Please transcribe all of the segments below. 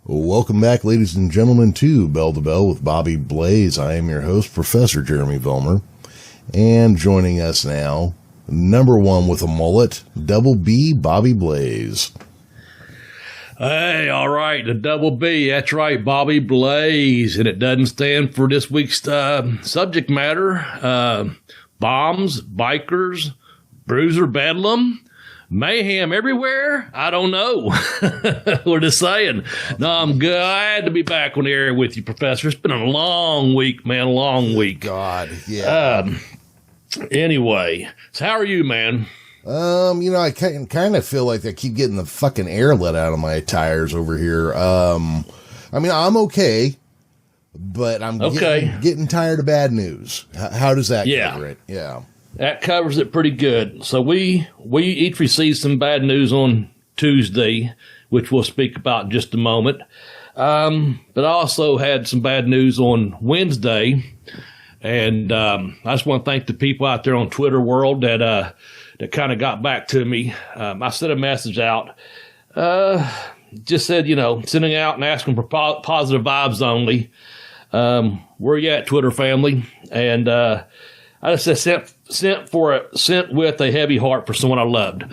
Welcome back, ladies and gentlemen, to Bell to Bell with Bobby Blaze. I am your host, Professor Jeremy Vilmer. And joining us now, number one with a mullet, Double B, Bobby Blaze. Hey, all right, the Double B, that's right, Bobby Blaze. And it doesn't stand for this week's subject matter. Bombs, bikers, Bruiser Bedlam, mayhem everywhere? I don't know. We're just saying. No, I'm glad to be back on the air with you, Professor. It's been a long week, man, a long week. God, yeah. Anyway, so how are you, man? I kind of feel like I keep getting the fucking air let out of my tires over here. I'm okay, but I'm getting tired of bad news. How does that cover it? Yeah. That covers it pretty good. So we each received some bad news on Tuesday, which we'll speak about in just a moment. But I also had some bad news on Wednesday. And I just want to thank the people out there on Twitter world that kind of got back to me. I sent a message out, just said, sending out and asking for positive vibes only. Where you at, Twitter family? And I just said sent with a heavy heart for someone I loved.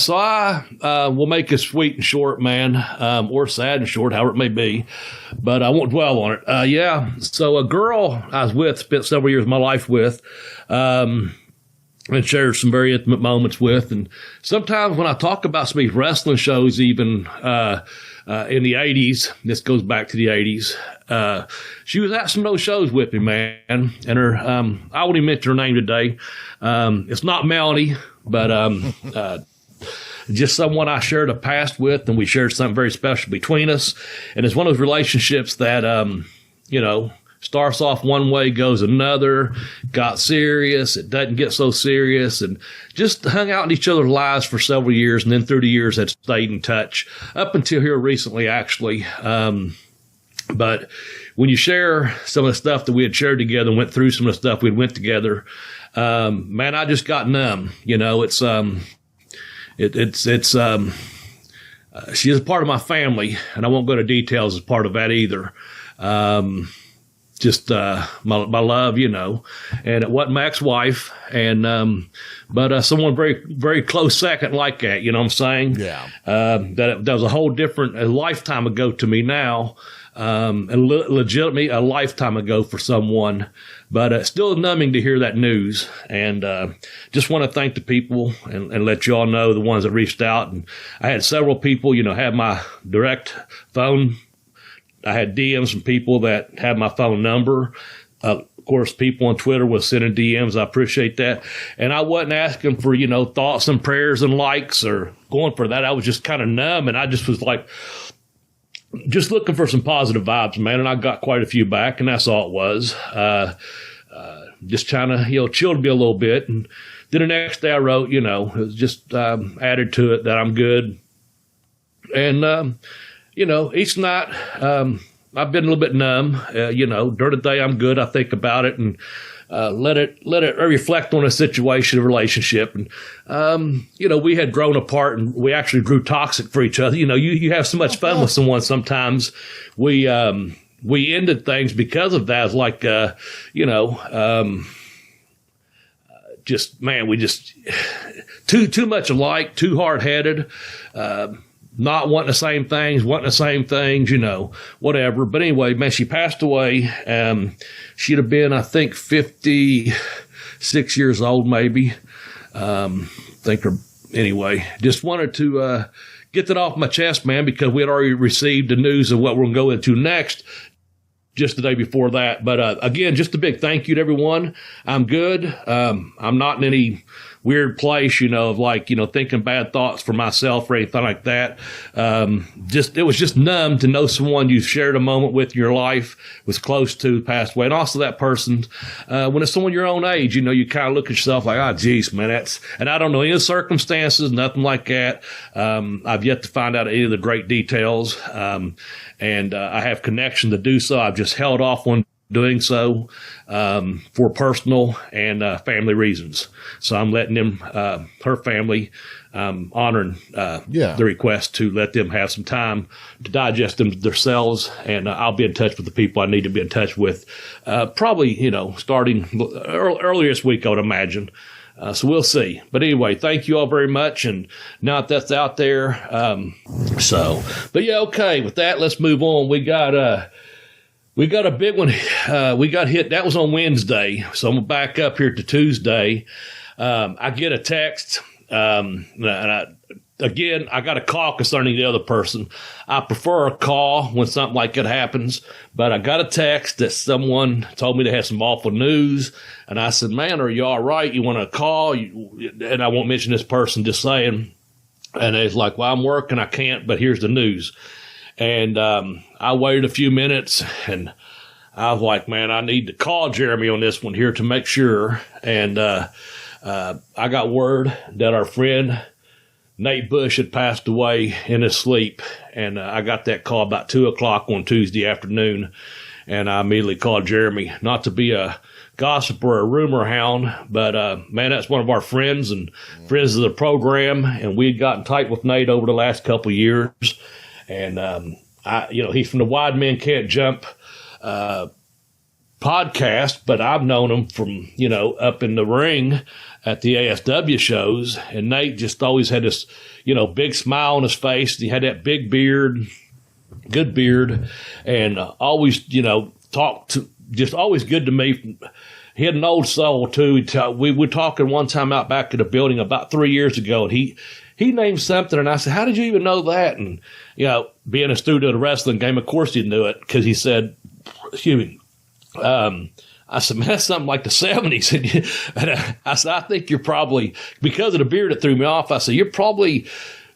So I will make it sweet and short, man, or sad and short, however it may be. But I won't dwell on it. So a girl I was with, spent several years of my life with, and shared some very intimate moments with. And sometimes when I talk about some of these wrestling shows, even in the 80s, this goes back to the 80s, she was at some of those shows with me, man. And her, I won't even mention her name today. It's not Melanie, but just someone I shared a past with, and we shared something very special between us. And it's one of those relationships that, starts off one way, goes another, got serious, it doesn't get so serious, and just hung out in each other's lives for several years, and then through the years had stayed in touch, up until here recently, actually. But when you share some of the stuff that we had shared together and went through some of the stuff we went together, man, I just got numb. She is a part of my family, and I won't go into details as part of that either. Just my love, and it wasn't my ex-wife, and but someone very, very close second like that, you know what I'm saying? Yeah. That was a whole different, a lifetime ago to me now, and legitimately a lifetime ago for someone, but still numbing to hear that news. And just want to thank the people and let you all know, the ones that reached out. And I had several people, have my direct phone. I had DMs from people that had my phone number. Of course, people on Twitter was sending DMs. I appreciate that. And I wasn't asking for, thoughts and prayers and likes or going for that. I was just kind of numb. And I just was like, just looking for some positive vibes, man. And I got quite a few back, and that's all it was. Just trying to, chill me a little bit. And then the next day I wrote, it was just added to it that I'm good. And, each night, I've been a little bit numb, during the day I'm good. I think about it and, let it reflect on a situation, a relationship. And, we had grown apart and we actually grew toxic for each other. You have so much fun with someone. Sometimes we ended things because of that. It's like, we just too much alike, too hard headed, not wanting the same things, whatever. But anyway, man, she passed away. She'd have been, I think, 56 years old, maybe. Anyway, just wanted to get that off my chest, man, because we had already received the news of what we're going to go into next just the day before that. But again, just a big thank you to everyone. I'm good. I'm not in any weird place, of thinking bad thoughts for myself or anything like that. It was just numb to know someone you shared a moment with in your life was close to passed away. And also that person, when it's someone your own age, you kind of look at yourself like, geez, man, and I don't know any of the circumstances, nothing like that. I've yet to find out any of the great details. And I have connection to do so. I've just held off on doing so for personal and family reasons. So I'm letting them, her family, honoring the request to let them have some time to digest them themselves. And I'll be in touch with the people I need to be in touch with, probably, starting earlier this week, I would imagine. So we'll see. But anyway, thank you all very much. And now that that's out there, but yeah, okay. With that, let's move on. We got a big one. We got hit. That was on Wednesday. So I'm gonna back up here to Tuesday. I get a text. And I got a call concerning the other person. I prefer a call when something like that happens, but I got a text that someone told me they had some awful news. And I said, man, are you all right? You want to call? And I won't mention this person, just saying. And it's like, well, I'm working. I can't, but here's the news. And I waited a few minutes, and I was like, man, I need to call Jeremy on this one here to make sure. And I got word that our friend Nate Bush had passed away in his sleep. And I got that call about 2:00 on Tuesday afternoon. And I immediately called Jeremy, not to be a gossip or a rumor hound, but man, that's one of our friends and friends of the program. And we had gotten tight with Nate over the last couple of years. And, he's from the Wide Men Can't Jump podcast, but I've known him from, up in the ring at the ASW shows. And Nate just always had this, big smile on his face. He had that big beard, good beard, and always, just always good to me. He had an old soul, too. We were talking one time out back at the building about 3 years ago, and he named something, and I said, how did you even know that? And, being a student of the wrestling game, of course he knew it, because he said, excuse me, I said, man, that's something like the 70s. And I said, I think you're probably, because of the beard that threw me off, I said, you're probably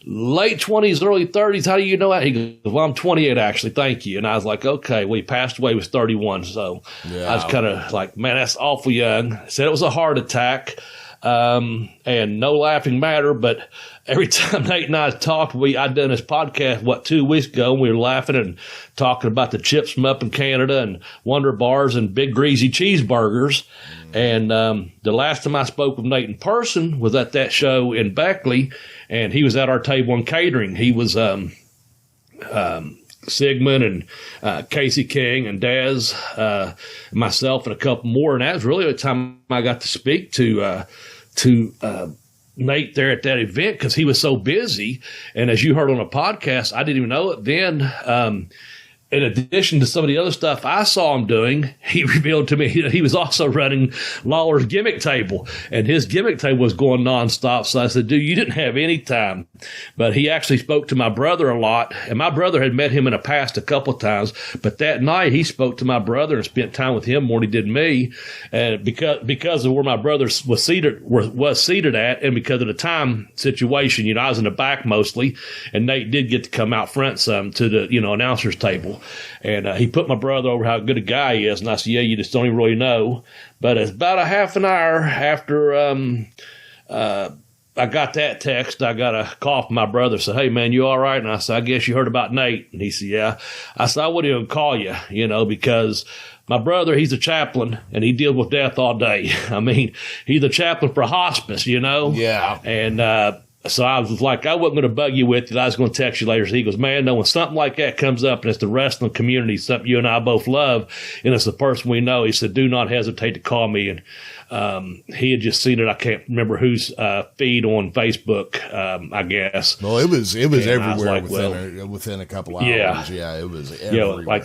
late 20s, early 30s. How do you know that? He goes, well, I'm 28, actually. Thank you. And I was like, okay. Well, he passed away, he was 31. So I was kind of like, man, that's awful young. Said it was a heart attack. And no laughing matter, but every time Nate and I talked, I'd done this podcast, 2 weeks ago, and we were laughing and talking about the chips from up in Canada and Wonder Bars and big greasy cheeseburgers. And the last time I spoke with Nate in person was at that show in Beckley, and he was at our table in catering. He was Sigmund and Casey King and Daz, myself and a couple more. And that was really the time I got to speak to Nate there at that event, because he was so busy. And as you heard on a podcast, I didn't even know it then. In addition to some of the other stuff I saw him doing, he revealed to me he was also running Lawler's gimmick table, and his gimmick table was going nonstop. So I said, dude, you didn't have any time. But he actually spoke to my brother a lot, and my brother had met him in the past a couple of times. But that night he spoke to my brother and spent time with him more than he did me. And because of where my brother was seated at, and because of the time situation, I was in the back mostly, and Nate did get to come out front some to the, announcer's table. And he put my brother over how good a guy he is. And I said, yeah, you just don't even really know. But it's about a half an hour after I got that text, I got a call from my brother. Said, hey, man, you all right? And I said, I guess you heard about Nate. And he said, yeah. I said, I wouldn't even call you, because my brother, he's a chaplain, and he deals with death all day. I mean, he's a chaplain for hospice, Yeah. And so I was like, I wasn't going to bug you with it. I was going to text you later. So he goes, man, no, when something like that comes up and it's the wrestling community, something you and I both love, and it's the person we know, he said, do not hesitate to call me. And he had just seen it. I can't remember whose feed on Facebook, I guess. Well, it was everywhere within a couple hours. Yeah, it was everywhere.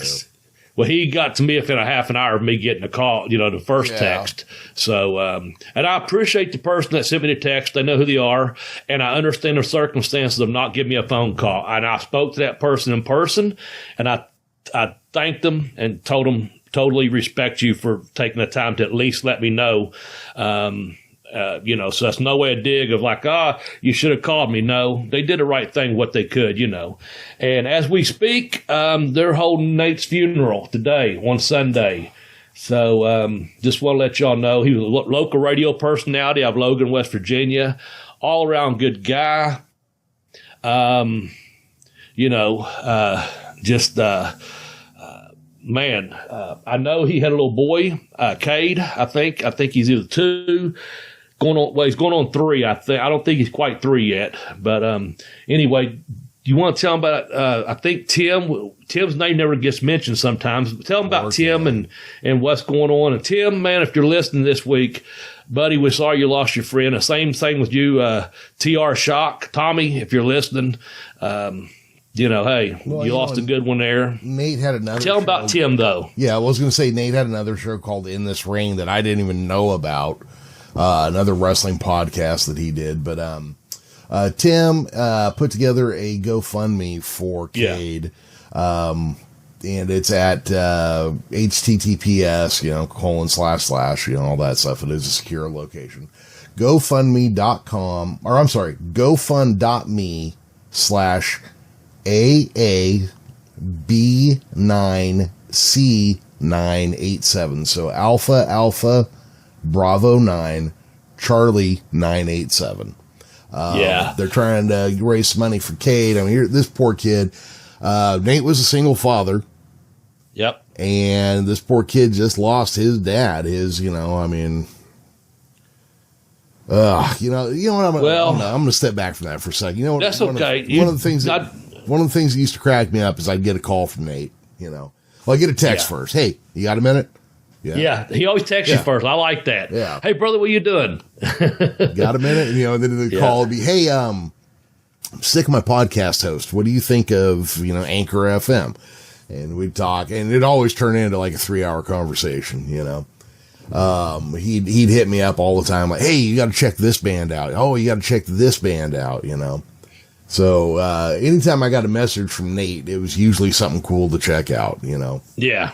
Well, he got to me within a half an hour of me getting a call, the first text. So, and I appreciate the person that sent me the text. They know who they are, and I understand the circumstances of not giving me a phone call. And I spoke to that person in person, and I thanked them and told them, totally respect you for taking the time to at least let me know. So that's no way a dig of like, you should have called me. No, they did the right thing, what they could, And as we speak, they're holding Nate's funeral today on Sunday. So just want to let y'all know he was a local radio personality out of Logan, West Virginia, all around good guy. man, I know he had a little boy, Cade. I think he's either 2, he's going on 3. I don't think he's quite 3 yet. But anyway, you want to tell him about? I think Tim's name never gets mentioned sometimes. Tell him about Tim and what's going on. And Tim, man, if you're listening this week, buddy, we're sorry you lost your friend. The same thing with you, TR Shock, Tommy, if you're listening. Hey, you lost a good one there. Nate had another Tell him about Tim, though. Yeah, I was going to say Nate had another show called In This Ring that I didn't even know about. Another wrestling podcast that he did. But Tim put together a GoFundMe for Cade. Yeah. And it's at https, : all that stuff. It is a secure location. GoFundMe.com, or I'm sorry, GoFund.me/AAB9C987. So Alpha Bravo 9 Charlie 987. They're trying to raise money for Cade. I mean, this poor kid. Nate was a single father. Yep. And this poor kid just lost his dad. I'm going to step back from that for a second. That's okay. One of the things that used to crack me up is I'd get a call from Nate, Well, I get a text first. Hey, you got a minute? Yeah. He always texts you first. I like that. Yeah. Hey, brother, what you doing? Got a minute? And then the call would be, hey, I'm sick of my podcast host. What do you think of, Anchor FM? And we'd talk, and it'd always turn into like a 3-hour conversation, He'd hit me up all the time, like, hey, you got to check this band out. Oh, you got to check this band out, So, anytime I got a message from Nate, it was usually something cool to check out, Yeah.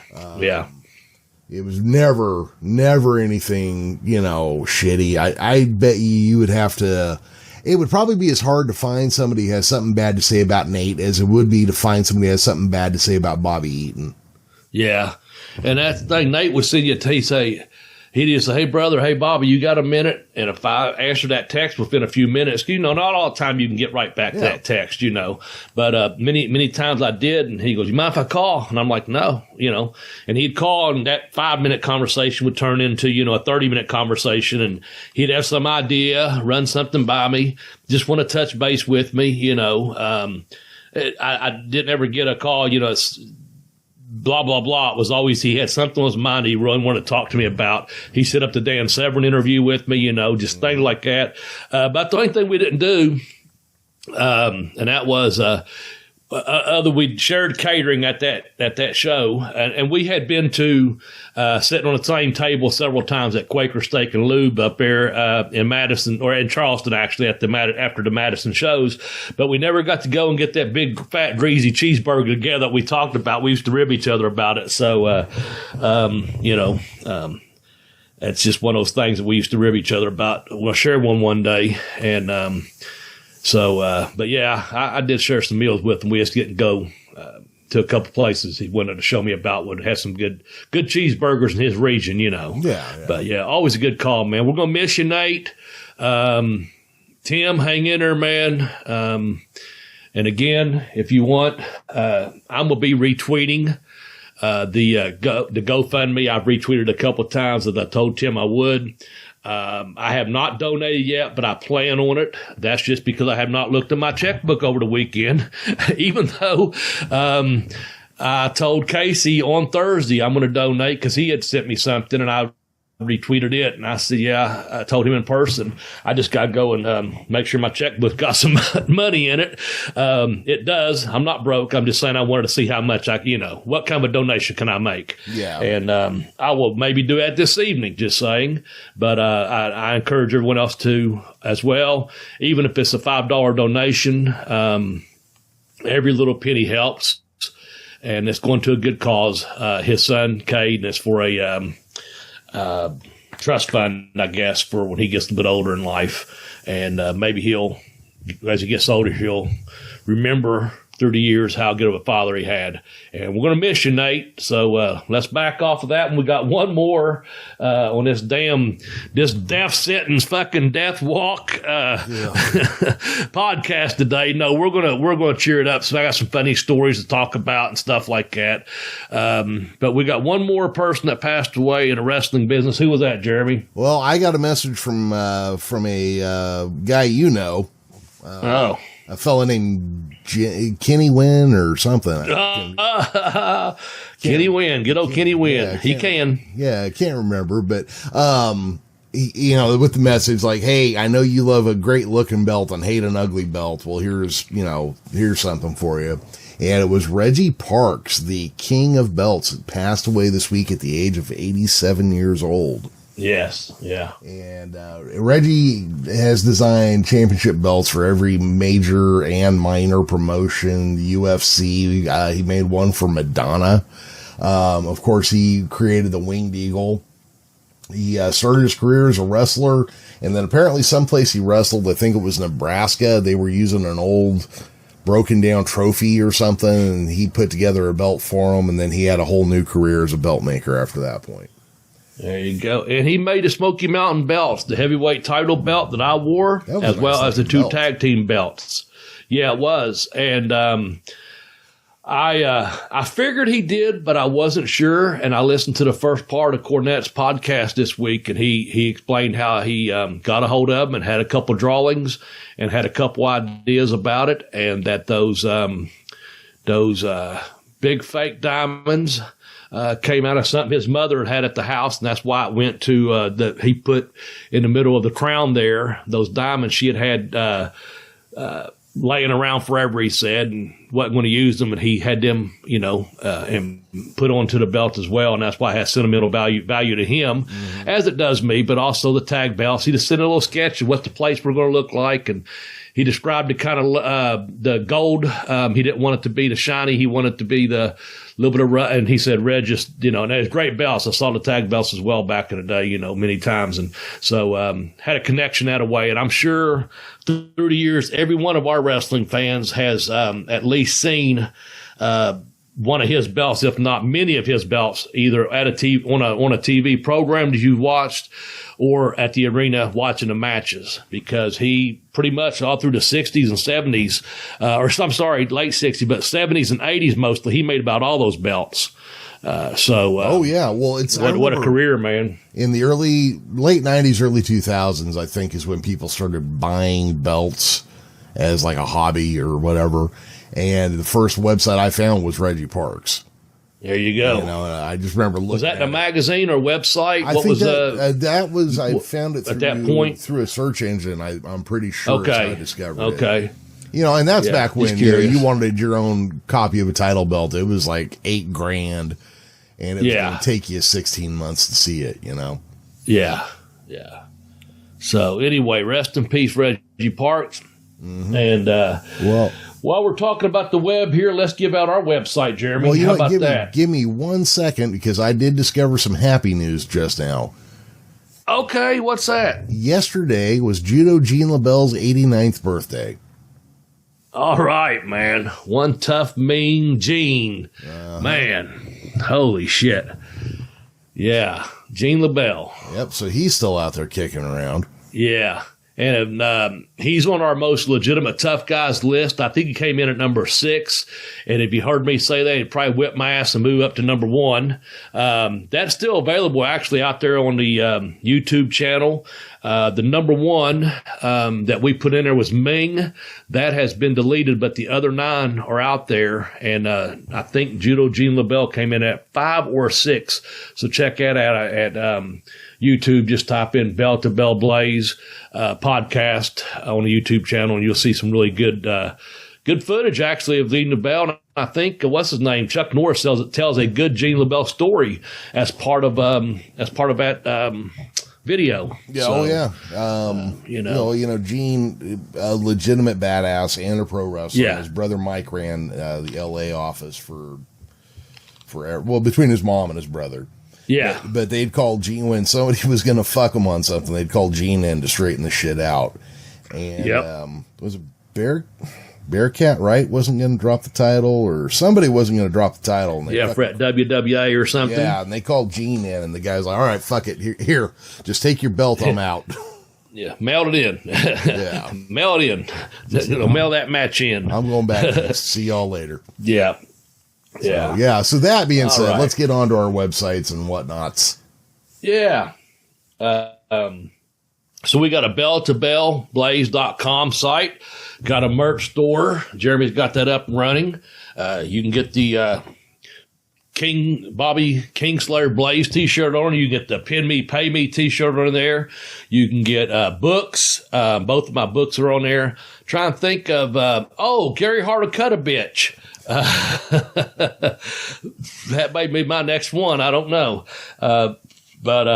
It was never anything, shitty. I bet you would have to, it would probably be as hard to find somebody who has something bad to say about Nate as it would be to find somebody who has something bad to say about Bobby Eaton. Yeah. And that's the thing. Nate would send you he'd just say, hey, brother, hey, Bobby, you got a minute? And if I answer that text within a few minutes, not all the time you can get right back to that text, But many times I did, and he goes, you mind if I call? And I'm like, no, And he'd call, and that 5-minute conversation would turn into, a 30-minute conversation, and he'd have some idea, run something by me, just want to touch base with me, I didn't ever get a call, it's blah, blah, blah. It was always he had something on his mind he really wanted to talk to me about. He set up the Dan Severn interview with me, just things like that. But the only thing we didn't do, and that was we shared catering at that show, and we had been to sitting on the same table several times at Quaker Steak and Lube up there in Madison, or in Charleston actually, after the Madison shows, but we never got to go and get that big fat greasy cheeseburger together that we talked about. We used to rib each other about it. So it's just one of those things that we used to rib each other about. We'll share one day, and but yeah, I did share some meals with him. We just didn't go to a couple places he wanted to show me about, would have some good cheeseburgers in his region, Yeah. But yeah, always a good call, man. We're going to miss you, Nate. Tim, hang in there, man. And again, if you want, I'm going to be retweeting the GoFundMe. I've retweeted a couple of times as I told Tim I would. I have not donated yet, but I plan on it. That's just because I have not looked at my checkbook over the weekend, even though I told Casey on Thursday I'm going to donate because he had sent me something and I retweeted it. And I said, yeah, I told him in person, I just got to go and make sure my checkbook got some money in it. It does. I'm not broke. I'm just saying I wanted to see how much what kind of a donation can I make? Yeah. And I will maybe do that this evening, just saying. But I encourage everyone else to as well. Even if it's a $5 donation, every little penny helps. And it's going to a good cause. His son, Cade, and it's for a trust fund, I guess, for when he gets a bit older in life. And maybe he'll, as he gets older, he'll remember through the years how good of a father he had. And we're going to miss you, Nate. So let's back off of that. And we got one more on this death sentence, fucking death walk podcast today. No, we're gonna cheer it up. So I got some funny stories to talk about and stuff like that. But we got one more person that passed away in the wrestling business. Who was that, Jeremy? Well, I got a message from a guy you know. A fella named Kenny Wynn or something. Kenny Wynn. Good old Kenny Wynn. Yeah, he can. Yeah, I can't remember. But, you know, with the message like, hey, I know you love a great looking belt and hate an ugly belt. Well, here's something for you. And it was Reggie Parks, the king of belts, passed away this week at the age of 87 years old. Yes, yeah. And Reggie has designed championship belts for every major and minor promotion, the UFC. He made one for Madonna. Of course, he created the Winged Eagle. He started his career as a wrestler, and then apparently someplace he wrestled, I think it was Nebraska, they were using an old broken down trophy or something, and he put together a belt for him, and then he had a whole new career as a belt maker after that point. There you go. And he made the Smoky Mountain belts, the heavyweight title belt that I wore, as well as the two tag team belts. Yeah, it was. And I figured he did, but I wasn't sure. And I listened to the first part of Cornette's podcast this week, and he explained how he got a hold of them and had a couple drawings and had a couple ideas about it, and that those big fake diamonds came out of something his mother had at the house, and that's why it went to he put in the middle of the crown there those diamonds she had laying around forever, he said, and wasn't going to use them, and he had them, and put onto the belt as well, and that's why it has sentimental value to him, as it does me, but also the tag belts. He just sent a little sketch of what the plates were going to look like, and he described the kind of the gold. He didn't want it to be the shiny. He wanted it to be the little bit of, and he said red, just, and there's great belts. I saw the tag belts as well back in the day, many times. And so had a connection that way. And I'm sure through the years, every one of our wrestling fans has at least seen one of his belts, if not many of his belts, either at a TV, on a TV program that you've watched, or at the arena watching the matches, because he pretty much all through the 60s and 70s, late 60s, but 70s and 80s mostly, he made about all those belts. Oh yeah, well, it's what a career, man. In the late 90s, early 2000s, I think is when people started buying belts as like a hobby or whatever. And the first website I found was Reggie Parks. There you go. I just remember looking. Was that in a magazine or website? I found it at that point through a search engine. I'm pretty sure okay. That's how I discovered it. Okay. And that's back when you wanted your own copy of a title belt. It was like $8,000, and it was going to take you 16 months to see it. Yeah. So anyway, rest in peace, Reggie Parks. Mm-hmm. And while we're talking about the web here, let's give out our website, Jeremy. Well, how about that? Give me 1 second, because I did discover some happy news just now. Okay, what's that? Yesterday was Judo Gene LaBelle's 89th birthday. All right, man. One tough, mean Gene. Man, holy shit. Yeah, Gene LaBelle. Yep, so he's still out there kicking around. Yeah. And he's on our most legitimate tough guys list. I think he came in at number 6. And if you heard me say that, he'd probably whip my ass and move up to number 1. That's still available actually out there on the YouTube channel. The number 1 that we put in there was Ming. That has been deleted, but the other 9 are out there. And I think Judo Gene LaBelle came in at 5 or 6. So check that out at YouTube. Just type in Bell to Bell Blaze podcast on the YouTube channel, and you'll see some really good footage actually of Gene LaBelle. And I think what's his name, Chuck Norris tells a good Gene LaBelle story as part of that video. Yeah, so, Gene, a legitimate badass and a pro wrestler. Yeah. His brother Mike ran the LA office for between his mom and his brother. Yeah. But they'd call Gene when somebody was going to fuck him on something. They'd call Gene in to straighten the shit out. And was it Bearcat Wright wasn't going to drop the title, or somebody wasn't going to drop the title. And for WWA or something. Yeah, and they called Gene in, and the guy's like, all right, fuck it. Here, just take your belt. I'm out. Yeah, mail it in. Yeah. Mail it in. Mail that match in. I'm going back. See y'all later. Yeah. Yeah. So that being said, let's get on to our websites and whatnots. Yeah. So we got a bell-to-bell-blaze.com site, got a merch store. Jeremy's got that up and running. You can get the Bobby Kingslayer Blaze t-shirt on. You can get the Pin Me, Pay Me t-shirt on there. You can get books. Both of my books are on there. Try and think of, Gary Harder Cut a Bitch. That may be my next one. I don't know. But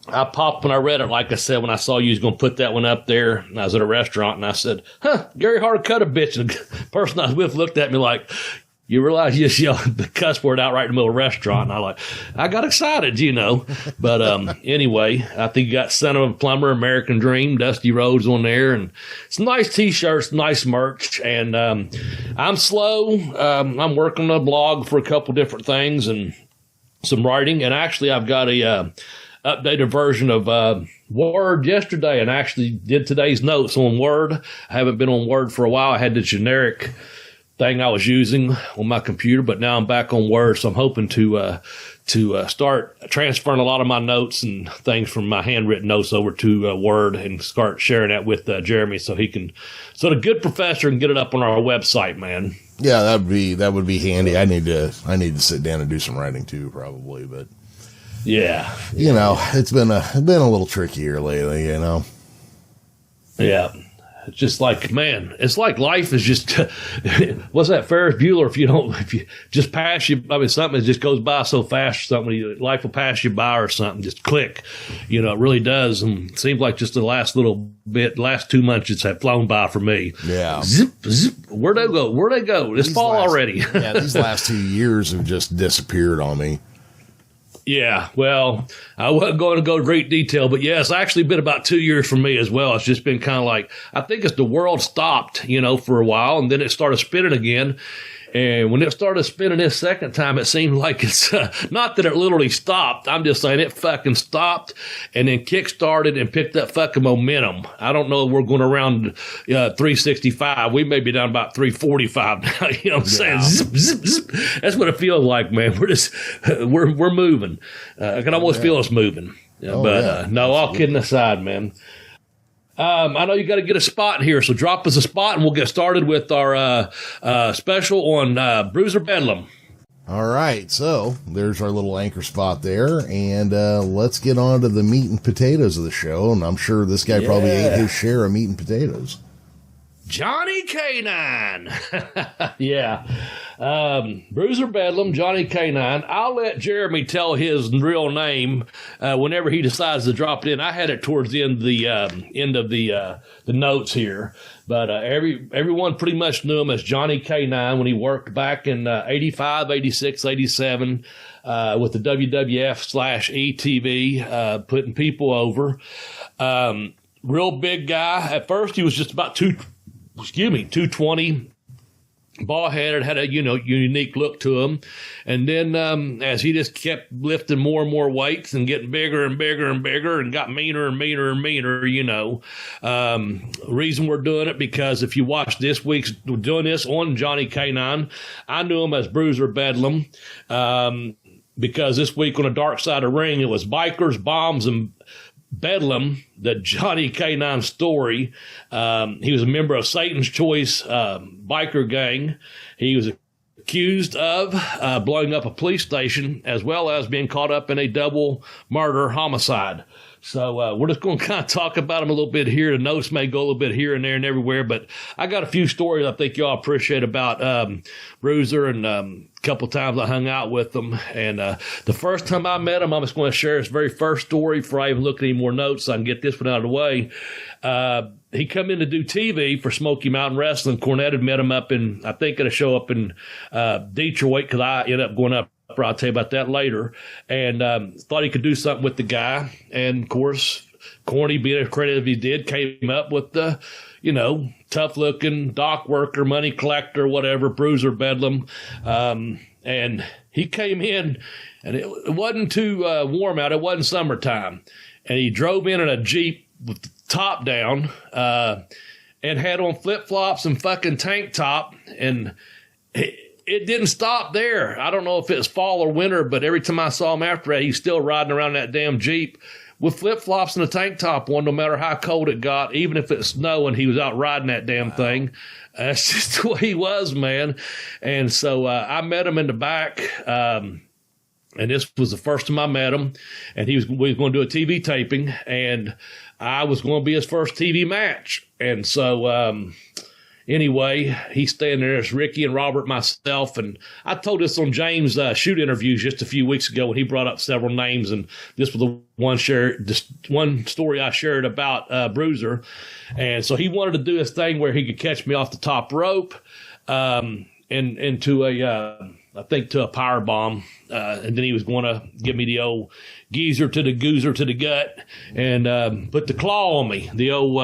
I popped when I read it. Like I said, when I saw you was going to put that one up there, and I was at a restaurant, and I said, Gary Harder Cut a Bitch. And the person I was with looked at me like, you realize you just yelled the cuss word out right in the middle of the restaurant. And I got excited, But anyway, I think you got Son of a Plumber, American Dream, Dusty Rhodes on there, and some nice T-shirts, nice merch. And I'm slow. I'm working on a blog for a couple different things and some writing. And actually, I've got a updated version of Word yesterday, and actually did today's notes on Word. I haven't been on Word for a while. I had the generic thing I was using on my computer, but now I'm back on Word, so I'm hoping to start transferring a lot of my notes and things from my handwritten notes over to Word and start sharing that with Jeremy, so the good professor can get it up on our website, man. Yeah, that would be handy. I need to sit down and do some writing too, probably, but yeah, it's been a little trickier lately, Yeah. It's just like, man, it's like life is just, what's that Ferris Bueller? If you just pass you, something just goes by so fast, life will pass you by or something, just click, it really does. And it seems like just the last 2 months it's have flown by for me. Yeah. Zip, zip. Where'd they go? It's fall already. Yeah. These last 2 years have just disappeared on me. Yeah, well, I wasn't going to go to great detail, but yeah, it's actually been about 2 years for me as well. It's just been kind of like, I think it's the world stopped, for a while, and then it started spinning again. And when it started spinning this second time, it seemed like it's not that it literally stopped. I'm just saying it fucking stopped and then kick-started and picked up fucking momentum. I don't know if we're going around 365. We may be down about 345 now. You know what I'm saying? Zip, zip, zip. That's what it feels like, man. We're moving. I can almost feel us moving. No, all kidding aside, man. I know you got to get a spot here, so drop us a spot and we'll get started with our special on Bruiser Bedlam. All right, so there's our little anchor spot there, and let's get on to the meat and potatoes of the show, and I'm sure this guy probably ate his share of meat and potatoes. Johnny K9. Yeah. Bruiser Bedlam, Johnny K9. I'll let Jeremy tell his real name whenever he decides to drop it in. I had it towards the end of the notes here. But everyone pretty much knew him as Johnny K9 when he worked back in 85, 86, 87 with the WWF/ETV, putting people over. Real big guy. At first, he was just about 220, bald-headed, had a unique look to him. And then as he just kept lifting more and more weights and getting bigger and bigger and bigger and got meaner and meaner and meaner, reason we're doing it, because if you watch this week's, we're doing this on Johnny K9, I knew him as Bruiser Bedlam, because this week on the Dark Side of the Ring, it was bikers, bombs, and Bedlam, the Johnny K9 story. He was a member of Satan's Choice biker gang. He was accused of blowing up a police station, as well as being caught up in a double murder homicide. So we're just going to kind of talk about him a little bit here. The notes may go a little bit here and there and everywhere, but I got a few stories I think y'all appreciate about Bruiser, and a couple times I hung out with him. And the first time I met him, I'm just going to share his very first story before I even look at any more notes so I can get this one out of the way. He come in to do TV for Smoky Mountain Wrestling. Cornette had met him up in, I think, at a show up in Detroit, because I ended up going up. I'll tell you about that later. And thought he could do something with the guy. And, of course, corny, being as creative as he did, came up with the, tough-looking dock worker, money collector, whatever, Bruiser Bedlam. And he came in, and it wasn't too warm out. It wasn't summertime. And he drove in a Jeep with the top down and had on flip-flops and fucking tank top. And it didn't stop there. I don't know if it's fall or winter, but every time I saw him after that, he's still riding around that damn Jeep with flip-flops and a tank top on, no matter how cold it got. Even if it's snowing, he was out riding that damn thing. That's just the way he was, man. And so I met him in the back, and this was the first time I met him. And we was going to do a TV taping, and I was going to be his first TV match. And so anyway, he's standing there. It's Ricky and Robert, myself, and I told this on James' shoot interviews just a few weeks ago when he brought up several names, and this was the one story I shared about Bruiser. And so he wanted to do this thing where he could catch me off the top rope and into I think to a power bomb, and then he was going to give me the old geezer to the goozer to the gut and put the claw on me, the old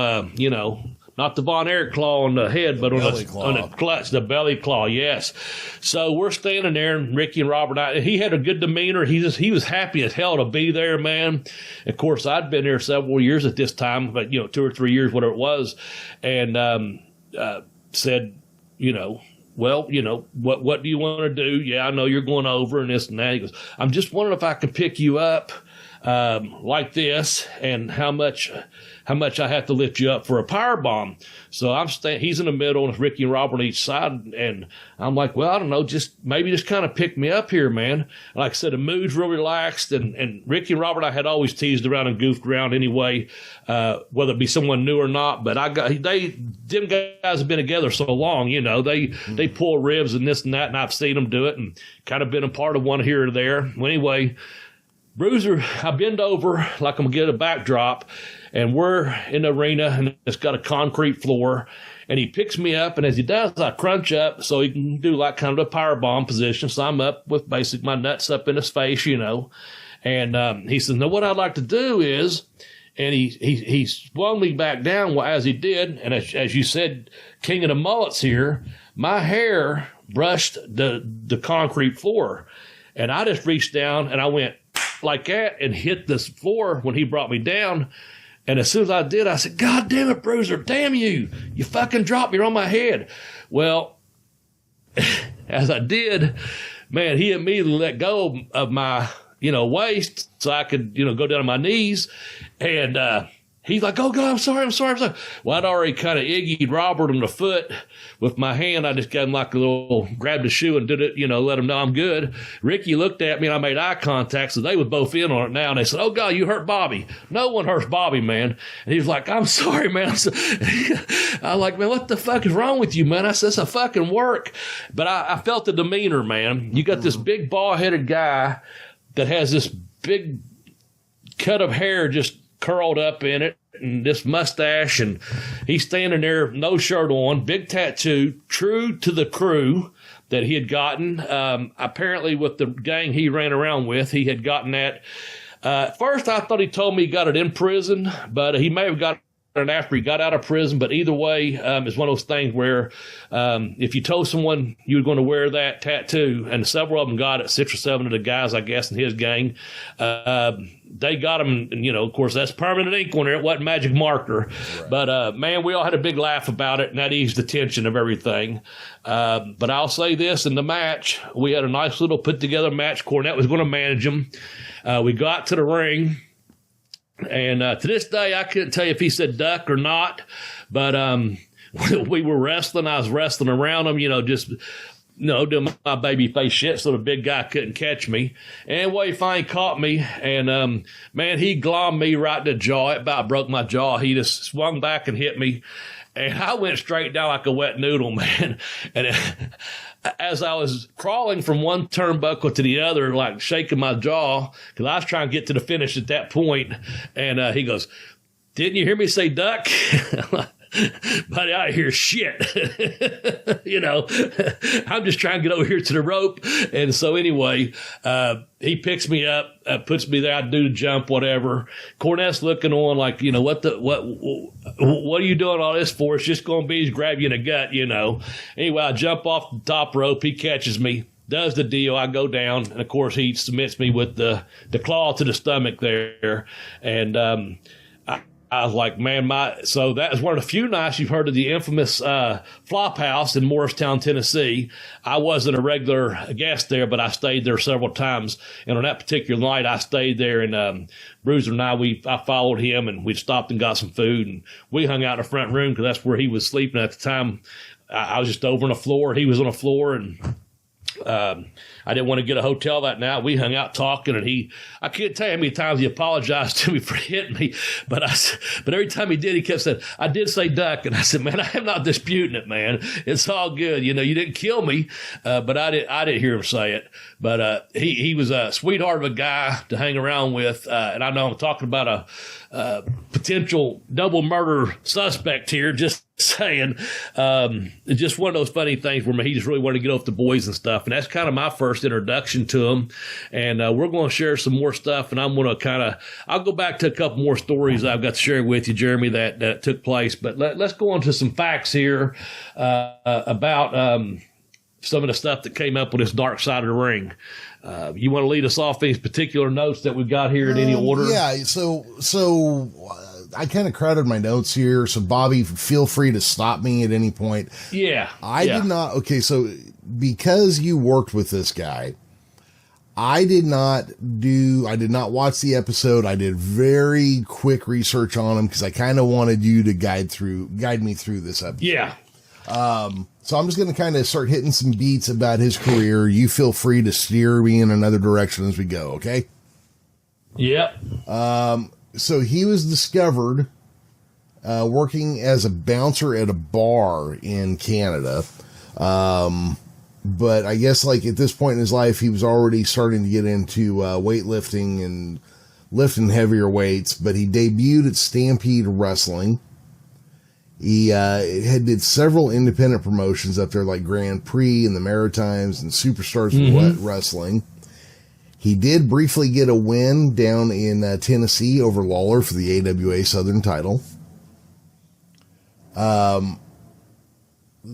not the Von Erich claw on the head, but on the clutch, the belly claw, yes. So we're standing there, and Ricky and Robert, he had a good demeanor. He was happy as hell to be there, man. Of course, I'd been there several years at this time, but 2 or 3 years, whatever it was, and said, well, what do you want to do? Yeah, I know you're going over and this and that. He goes, I'm just wondering if I can pick you up like this, and how much I have to lift you up for a power bomb. So he's in the middle, and Ricky and Robert on each side, and I'm like, well, I don't know, just kind of pick me up here, man. Like I said, the mood's real relaxed, and Ricky and Robert I had always teased around and goofed around anyway, whether it be someone new or not. But them guys have been together so long, they pull ribs and this and that, and I've seen them do it, and kind of been a part of one here or there. Well, anyway, Bruiser, I bend over like I'm going to get a backdrop, and we're in the arena, and it's got a concrete floor, and he picks me up, and as he does, I crunch up so he can do like kind of a power bomb position. So I'm up with basically my nuts up in his face, and he says, now what I'd like to do is, and he swung me back down as he did, and as you said, king of the mullets here, my hair brushed the concrete floor, and I just reached down, and I went like that and hit this floor when he brought me down. And as soon as I did, I said, God damn it, Bruiser, damn you. You fucking dropped me on my head. Well, as I did, man, he immediately let go of my, waist so I could, go down on my knees. And he's like, oh, God, I'm sorry. Well, I'd already kind of iggyed Robert on the foot with my hand. I just got him like a little, grabbed the shoe and did it, let him know I'm good. Ricky looked at me and I made eye contact, so they was both in on it now. And they said, oh, God, you hurt Bobby. No one hurts Bobby, man. And he was like, I'm sorry, man. I'm like, man, what the fuck is wrong with you, man? I said, it's a fucking work. But I felt the demeanor, man. You got this big bald-headed guy that has this big cut of hair just curled up in it, and this mustache, and he's standing there, no shirt on, big tattoo, true to the crew that he had gotten. Apparently with the gang he ran around with, he had gotten that. At first I thought he told me he got it in prison, but he may have got it after he got out of prison. But either way, it's one of those things where if you told someone you were going to wear that tattoo, and several of them got it, 6 or 7 of the guys, I guess, in his gang, they got him, and of course, that's permanent ink on there. It wasn't magic marker. Right. But, man, we all had a big laugh about it, and that eased the tension of everything. But I'll say this, in the match, we had a nice little put-together match. Cornette was going to manage him. We got to the ring, and to this day, I couldn't tell you if he said duck or not, but we were wrestling. I was wrestling around him, doing my baby face shit so the big guy couldn't catch me. Anyway, he finally caught me, and man, he glommed me right in the jaw. It about broke my jaw. He just swung back and hit me, and I went straight down like a wet noodle, man. And as I was crawling from one turnbuckle to the other, like shaking my jaw, because I was trying to get to the finish at that point, and he goes, didn't you hear me say duck? buddy, I hear shit. I'm just trying to get over here to the rope. And so anyway, he picks me up, puts me there. I do the jump, whatever. Cornette's looking on like, what are you doing all this for? It's just going to be grab you in the gut, Anyway, I jump off the top rope. He catches me, does the deal. I go down. And of course, he submits me with the claw to the stomach there. And, I was like, man, so that is one of the few nights you've heard of the infamous Flop House in Morristown, Tennessee. I wasn't a regular guest there, but I stayed there several times. And on that particular night, I stayed there, and Bruiser and I followed him, and we stopped and got some food, and we hung out in the front room because that's where he was sleeping at the time. I was just over on the floor. He was on the floor, and I didn't want to get a hotel that night. We hung out talking, and I can't tell you how many times he apologized to me for hitting me, but every time he did, he kept saying, I did say duck. And I said, man, I am not disputing it, man. It's all good. You didn't kill me, but I didn't hear him say it. But he was a sweetheart of a guy to hang around with. And I know I'm talking about a potential double murder suspect here, just saying. Just one of those funny things where he just really wanted to get off the boys and stuff. And that's kind of my first introduction to him. And we're going to share some more stuff. And I'm going to I'll go back to a couple more stories I've got to share with you, Jeremy, that took place. But let's go on to some facts here about some of the stuff that came up with this dark side of the ring. You want to lead us off these particular notes that we've got here in any order? Yeah. So I kind of crowded my notes here. So Bobby, feel free to stop me at any point. Yeah. I did not. Okay. So because you worked with this guy, I did not watch the episode. I did very quick research on him because I kind of wanted you to guide me through this episode. Yeah. So I'm just going to kind of start hitting some beats about his career. You feel free to steer me in another direction as we go. Okay. Yep. So he was discovered, working as a bouncer at a bar in Canada. But I guess like at this point in his life, he was already starting to get into, weightlifting and lifting heavier weights, but he debuted at Stampede Wrestling. He did several independent promotions up there, like Grand Prix and the Maritimes and Superstars Wrestling. He did briefly get a win down in Tennessee over Lawler for the AWA Southern title. Let's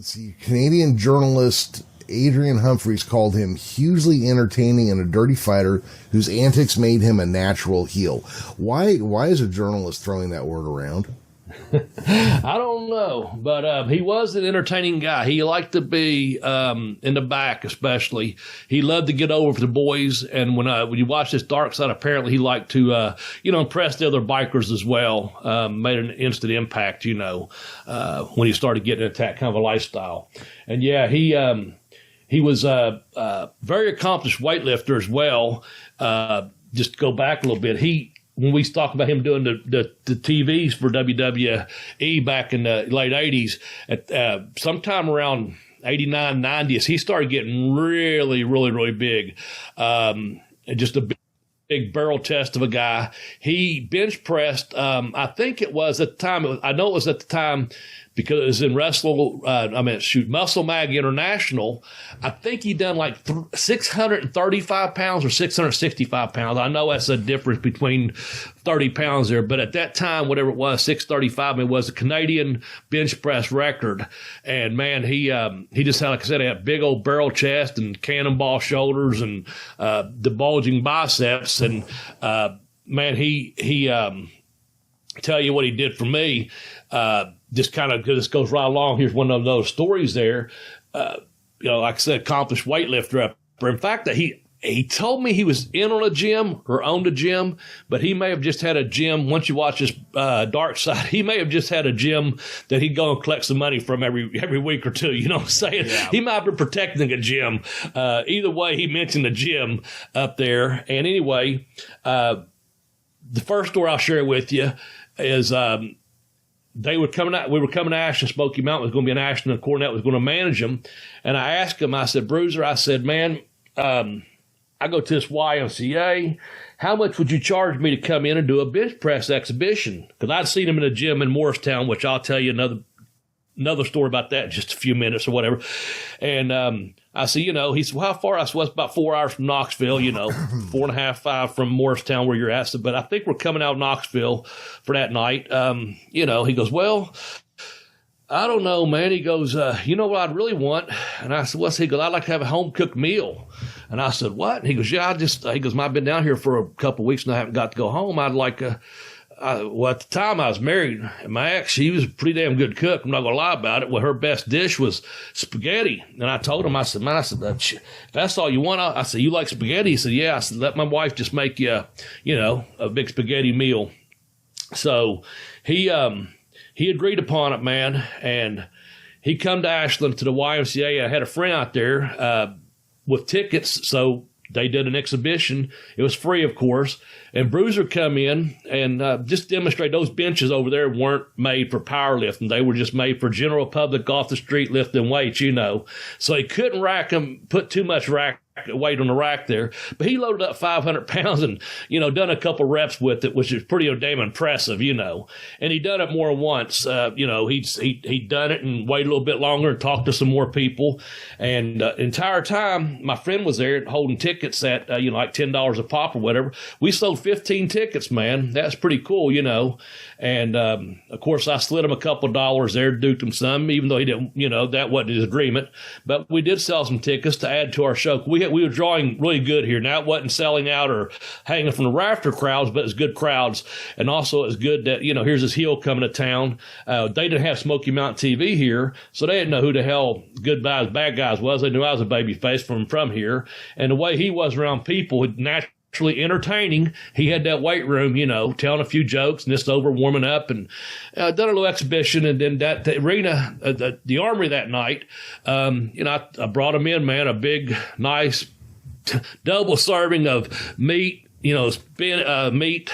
see. Canadian journalist Adrian Humphreys called him hugely entertaining and a dirty fighter whose antics made him a natural heel. Why is a journalist throwing that word around? I don't know, but he was an entertaining guy. He liked to be in the back, especially. He loved to get over for the boys, and when you watch this dark side, apparently he liked to impress the other bikers as well. Made an instant impact, when he started getting into that kind of a lifestyle. And yeah, he was a very accomplished weightlifter as well. Just to go back a little bit, when we talk about him doing the TVs for WWE back in the late 80s, at sometime around 89, 90s, he started getting really, really, really big. Just a big barrel chest of a guy. He bench pressed, I think it was at the time, I know it was at the time because it was in Muscle Mag International. I think he done like 635 pounds or 665 pounds. I know that's a difference between 30 pounds there, but at that time, whatever it was, 635, it was a Canadian bench press record. And man, he just had, like I said, a big old barrel chest and cannonball shoulders and the bulging biceps. And man, he tell you what he did for me. Just kind of, this goes right along. Here's one of those stories there. Like I said, accomplished weightlifter. In fact, that he told me he was in on a gym or owned a gym, but he may have just had a gym. Once you watch this dark side, he may have just had a gym that he'd go and collect some money from every week or two. You know what I'm saying? Yeah. He might have been protecting a gym. Either way, he mentioned a gym up there. And anyway, the first story I'll share with you is we were coming to Ashton. Smoky Mountain was going to be in Ashton, and Cornette was going to manage them. And I asked him, I said, Bruiser, I said, man, I go to this YMCA. How much would you charge me to come in and do a bench press exhibition? Because I'd seen him in a gym in Morristown, which I'll tell you another story about that in just a few minutes or whatever. And I said, he said, well, how far? I said, well, it's about 4 hours from Knoxville, 4.5, 5 from Morristown where you're at. So, but I think we're coming out of Knoxville for that night. He goes, well, I don't know, man. He goes, you know what I'd really want? And I said, what's he goes, I'd like to have a home cooked meal. And I said, what? And he goes, yeah, he goes, I've been down here for a couple of weeks and I haven't got to go home. I'd like well, at the time I was married, my ex, she was a pretty damn good cook. I'm not going to lie about it. Well, her best dish was spaghetti. And I told him, I said, man, if that's all you want, I said, you like spaghetti? He said, yeah. I said, let my wife just make you, a big spaghetti meal. So he agreed upon it, man. And he come to Ashland to the YMCA. I had a friend out there with tickets. So they did an exhibition. It was free, of course. And Bruiser come in and just demonstrate those benches over there weren't made for powerlifting. They were just made for general public off the street lifting weights, So he couldn't put too much weight on the rack there. But he loaded up 500 pounds and, done a couple reps with it, which is pretty damn impressive, And he done it more than once. He'd done it and waited a little bit longer and talked to some more people. And entire time, my friend was there holding tickets at, like $10 a pop or whatever. We sold 15 tickets, man. That's pretty cool, And, of course, I slid him a couple dollars there, duped him some, even though he didn't, that wasn't his agreement. But we did sell some tickets to add to our show. We were drawing really good here. Now, it wasn't selling out or hanging from the rafter crowds, but it's good crowds. And also, it's good that, here's this heel coming to town. They didn't have Smoky Mountain TV here, so they didn't know who the hell good guys, bad guys was. They knew I was a baby face from here. And the way he was around people, naturally entertaining. He had that weight room, telling a few jokes and just over warming up and done a little exhibition. And then the arena, the Armory that night, I brought him in, man, a big, nice double serving of meat, meat,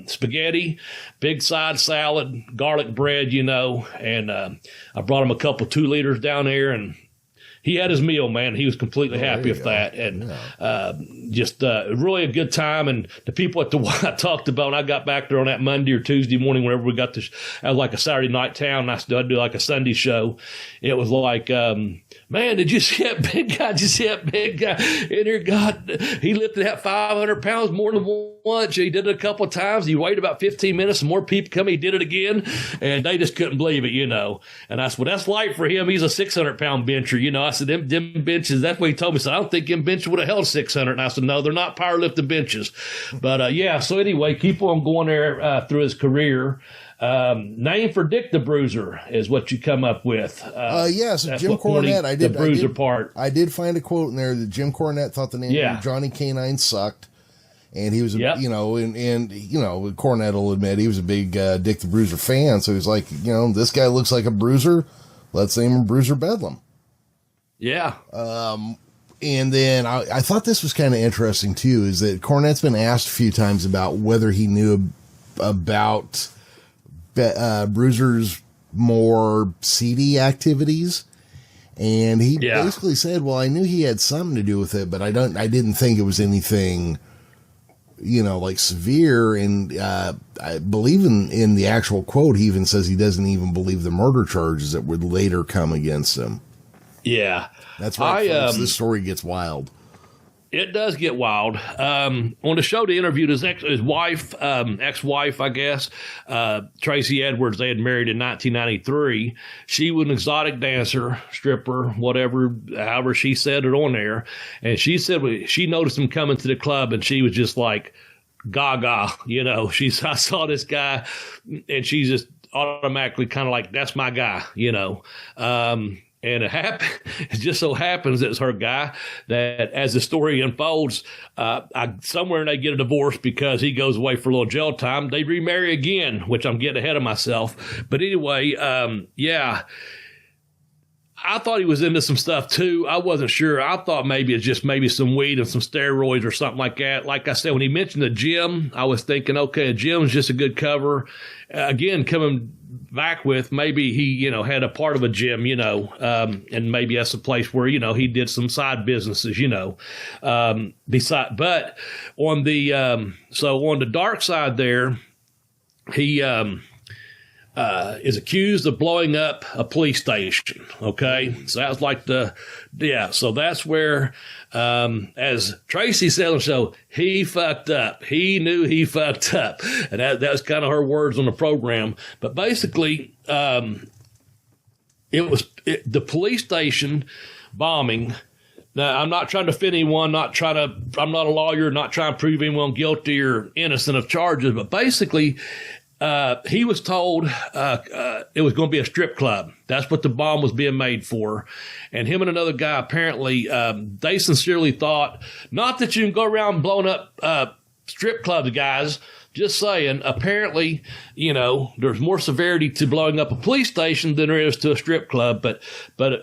spaghetti, big side salad, garlic bread, and I brought him a couple 2 liters down there and he had his meal, man. He was completely happy with that. And just really a good time. And the people at the I talked about when I got back there on that Monday or Tuesday morning, whenever we got to, I was like a Saturday night town. And I still do like a Sunday show. It was like, man, did you see that big guy? Did you see that big guy in here? God, he lifted that 500 pounds more than once. He did it a couple of times. He waited about 15 minutes and more people come. He did it again. And they just couldn't believe it, And I said, well, that's light for him. He's a 600-pound bencher, I said, them benches, that's what he told me. So I don't think them benches would have held 600. And I said, no, they're not powerlifting benches. But so anyway, keep on going there through his career. Name for Dick the Bruiser is what you come up with. So Jim Cornette, the Bruiser part. I did find a quote in there that Jim Cornette thought the name of Johnny Canine sucked. And he was, and Cornette will admit he was a big Dick the Bruiser fan. So he's like, this guy looks like a bruiser. Let's name him Bruiser Bedlam. Yeah. And then I thought this was kind of interesting too, is that Cornette's been asked a few times about whether he knew about Bruiser's more seedy activities. And he basically said, well, I knew he had something to do with it, but I didn't think it was anything, like severe. And I believe in the actual quote, he even says he doesn't even believe the murder charges that would later come against him. Yeah. That's right, folks. This story gets wild. It does get wild. On the show, they interviewed his wife, ex-wife, I guess, Tracy Edwards. They had married in 1993. She was an exotic dancer, stripper, whatever, however she said it on there. And she said she noticed him coming to the club, and she was just like, gaga, I saw this guy, and she's just automatically kind of like, that's my guy, And it just so happens it's her guy that as the story unfolds, somewhere they get a divorce because he goes away for a little jail time. They remarry again, which I'm getting ahead of myself. But anyway, I thought he was into some stuff too. I wasn't sure. I thought maybe it's just some weed and some steroids or something like that. Like I said, when he mentioned the gym, I was thinking, okay, a gym is just a good cover. Again, coming back with maybe he, had a part of a gym, and maybe that's a place where, he did some side businesses, but on the, so on the dark side there, he, is accused of blowing up a police station. Okay. So that was like so that's where, as Tracy said on the show, he fucked up. He knew he fucked up. And that was kind of her words on the program. But basically, it was the police station bombing. Now, I'm not trying to defend anyone, I'm not a lawyer, not trying to prove anyone guilty or innocent of charges, but basically, he was told it was going to be a strip club. That's what the bomb was being made for. And him and another guy, apparently, they sincerely thought, not that you can go around blowing up strip clubs, guys. Just saying, apparently, there's more severity to blowing up a police station than there is to a strip club. But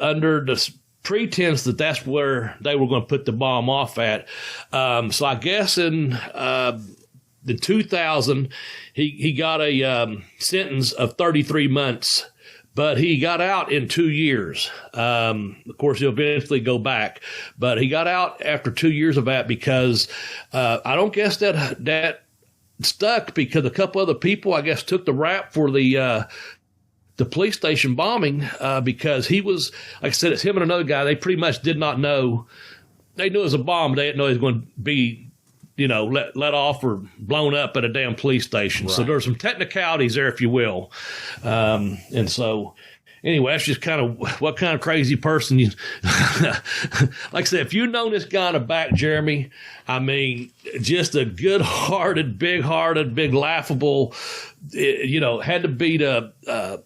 under the pretense that that's where they were going to put the bomb off at. So I guess in the 2000, he got a sentence of 33 months, but he got out in 2 years. Of course, he'll eventually go back, but he got out after 2 years of that because I don't guess that stuck because a couple other people, I guess, took the rap for the police station bombing because he was, like I said, it's him and another guy. They pretty much did not know. They knew it was a bomb. They didn't know it was going to be, let off or blown up at a damn police station. Right. So there's some technicalities there, if you will. And so, anyway, that's just kind of what kind of crazy person you. Like I said, if you've known this guy in the back, Jeremy, I mean, just a good-hearted, big-hearted, big laughable. Had to be the.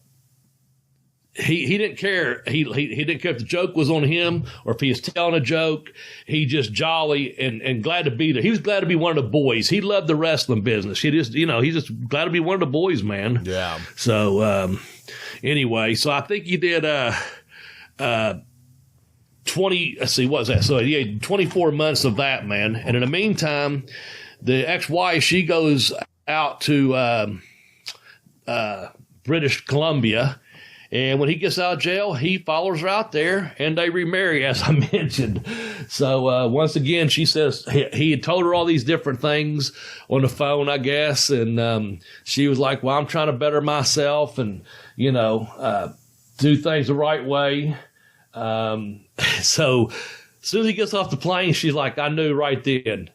He didn't care. He didn't care if the joke was on him or if he was telling a joke. He just jolly and glad to be there. He was glad to be one of the boys. He loved the wrestling business. He's just glad to be one of the boys, man. Yeah. So anyway, so I think he did 20. Let's see, what was that? So he had 24 months of that, man. And in the meantime, the ex-wife, she goes out to British Columbia. And when he gets out of jail, he follows her out there, and they remarry, as I mentioned. So once again, she says he had told her all these different things on the phone, I guess, and she was like, well, I'm trying to better myself and, do things the right way. So as soon as he gets off the plane, she's like, I knew right then,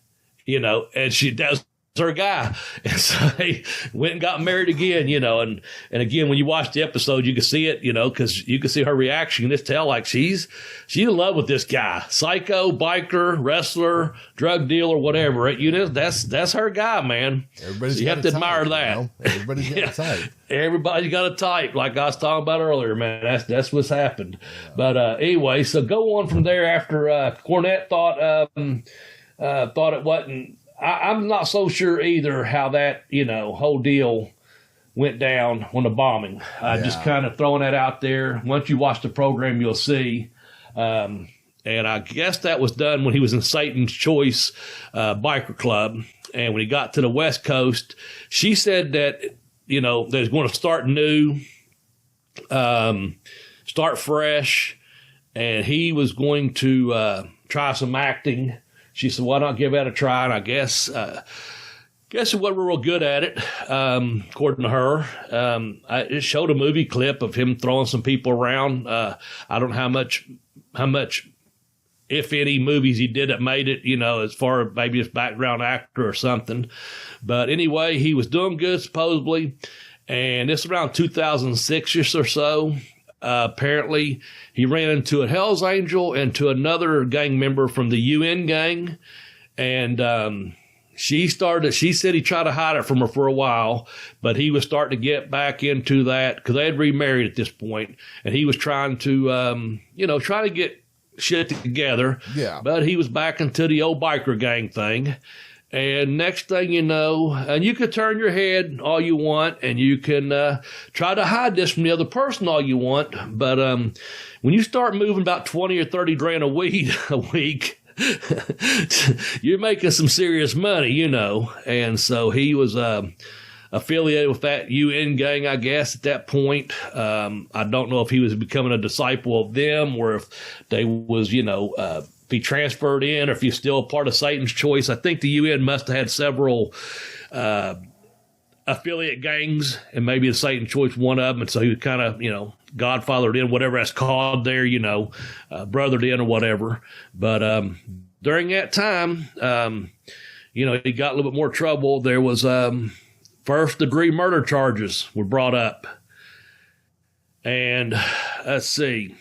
and that's her guy. And so they went and got married again, and again, when you watch the episode, you can see it, because you can see her reaction. You just tell like she's in love with this guy, psycho, biker, wrestler, drug dealer, whatever. That's her guy, man. Everybody's you have to admire that. Everybody's got a type. Everybody's got a type, like I was talking about earlier, man. That's what's happened. Yeah. But anyway, so go on from there after Cornette thought it wasn't. I'm not so sure either how that, whole deal went down on the bombing. Just kind of throwing that out there. Once you watch the program, you'll see. And I guess that was done when he was in Satan's Choice Biker Club. And when he got to the West Coast, she said that, they was going to start new, start fresh, and he was going to try some acting. She said, why not give that a try? And I guess he wasn't real good at it, according to her. It showed a movie clip of him throwing some people around. I don't know how much, if any, movies he did that made it, as far as maybe his background actor or something. But anyway, he was doing good, supposedly. And this is around 2006 or so. Apparently, he ran into a Hell's Angel and to another gang member from the UN gang. And she said he tried to hide it from her for a while, but he was starting to get back into that because they had remarried at this point, and he was trying to, try to get shit together. Yeah. But he was back into the old biker gang thing. And next thing you know, and you can turn your head all you want, and you can try to hide this from the other person all you want. But when you start moving about 20 or 30 grand of weed a week, you're making some serious money, And so he was affiliated with that UN gang, I guess, at that point. I don't know if he was becoming a disciple of them or if they was, if he transferred in or if he's still a part of Satan's Choice. I think the UN must have had several affiliate gangs, and maybe the Satan Choice one of them. And so he was kind of, godfathered in, whatever that's called there, brothered in or whatever. But during that time, he got a little bit more trouble. There was first-degree murder charges were brought up. And let's see.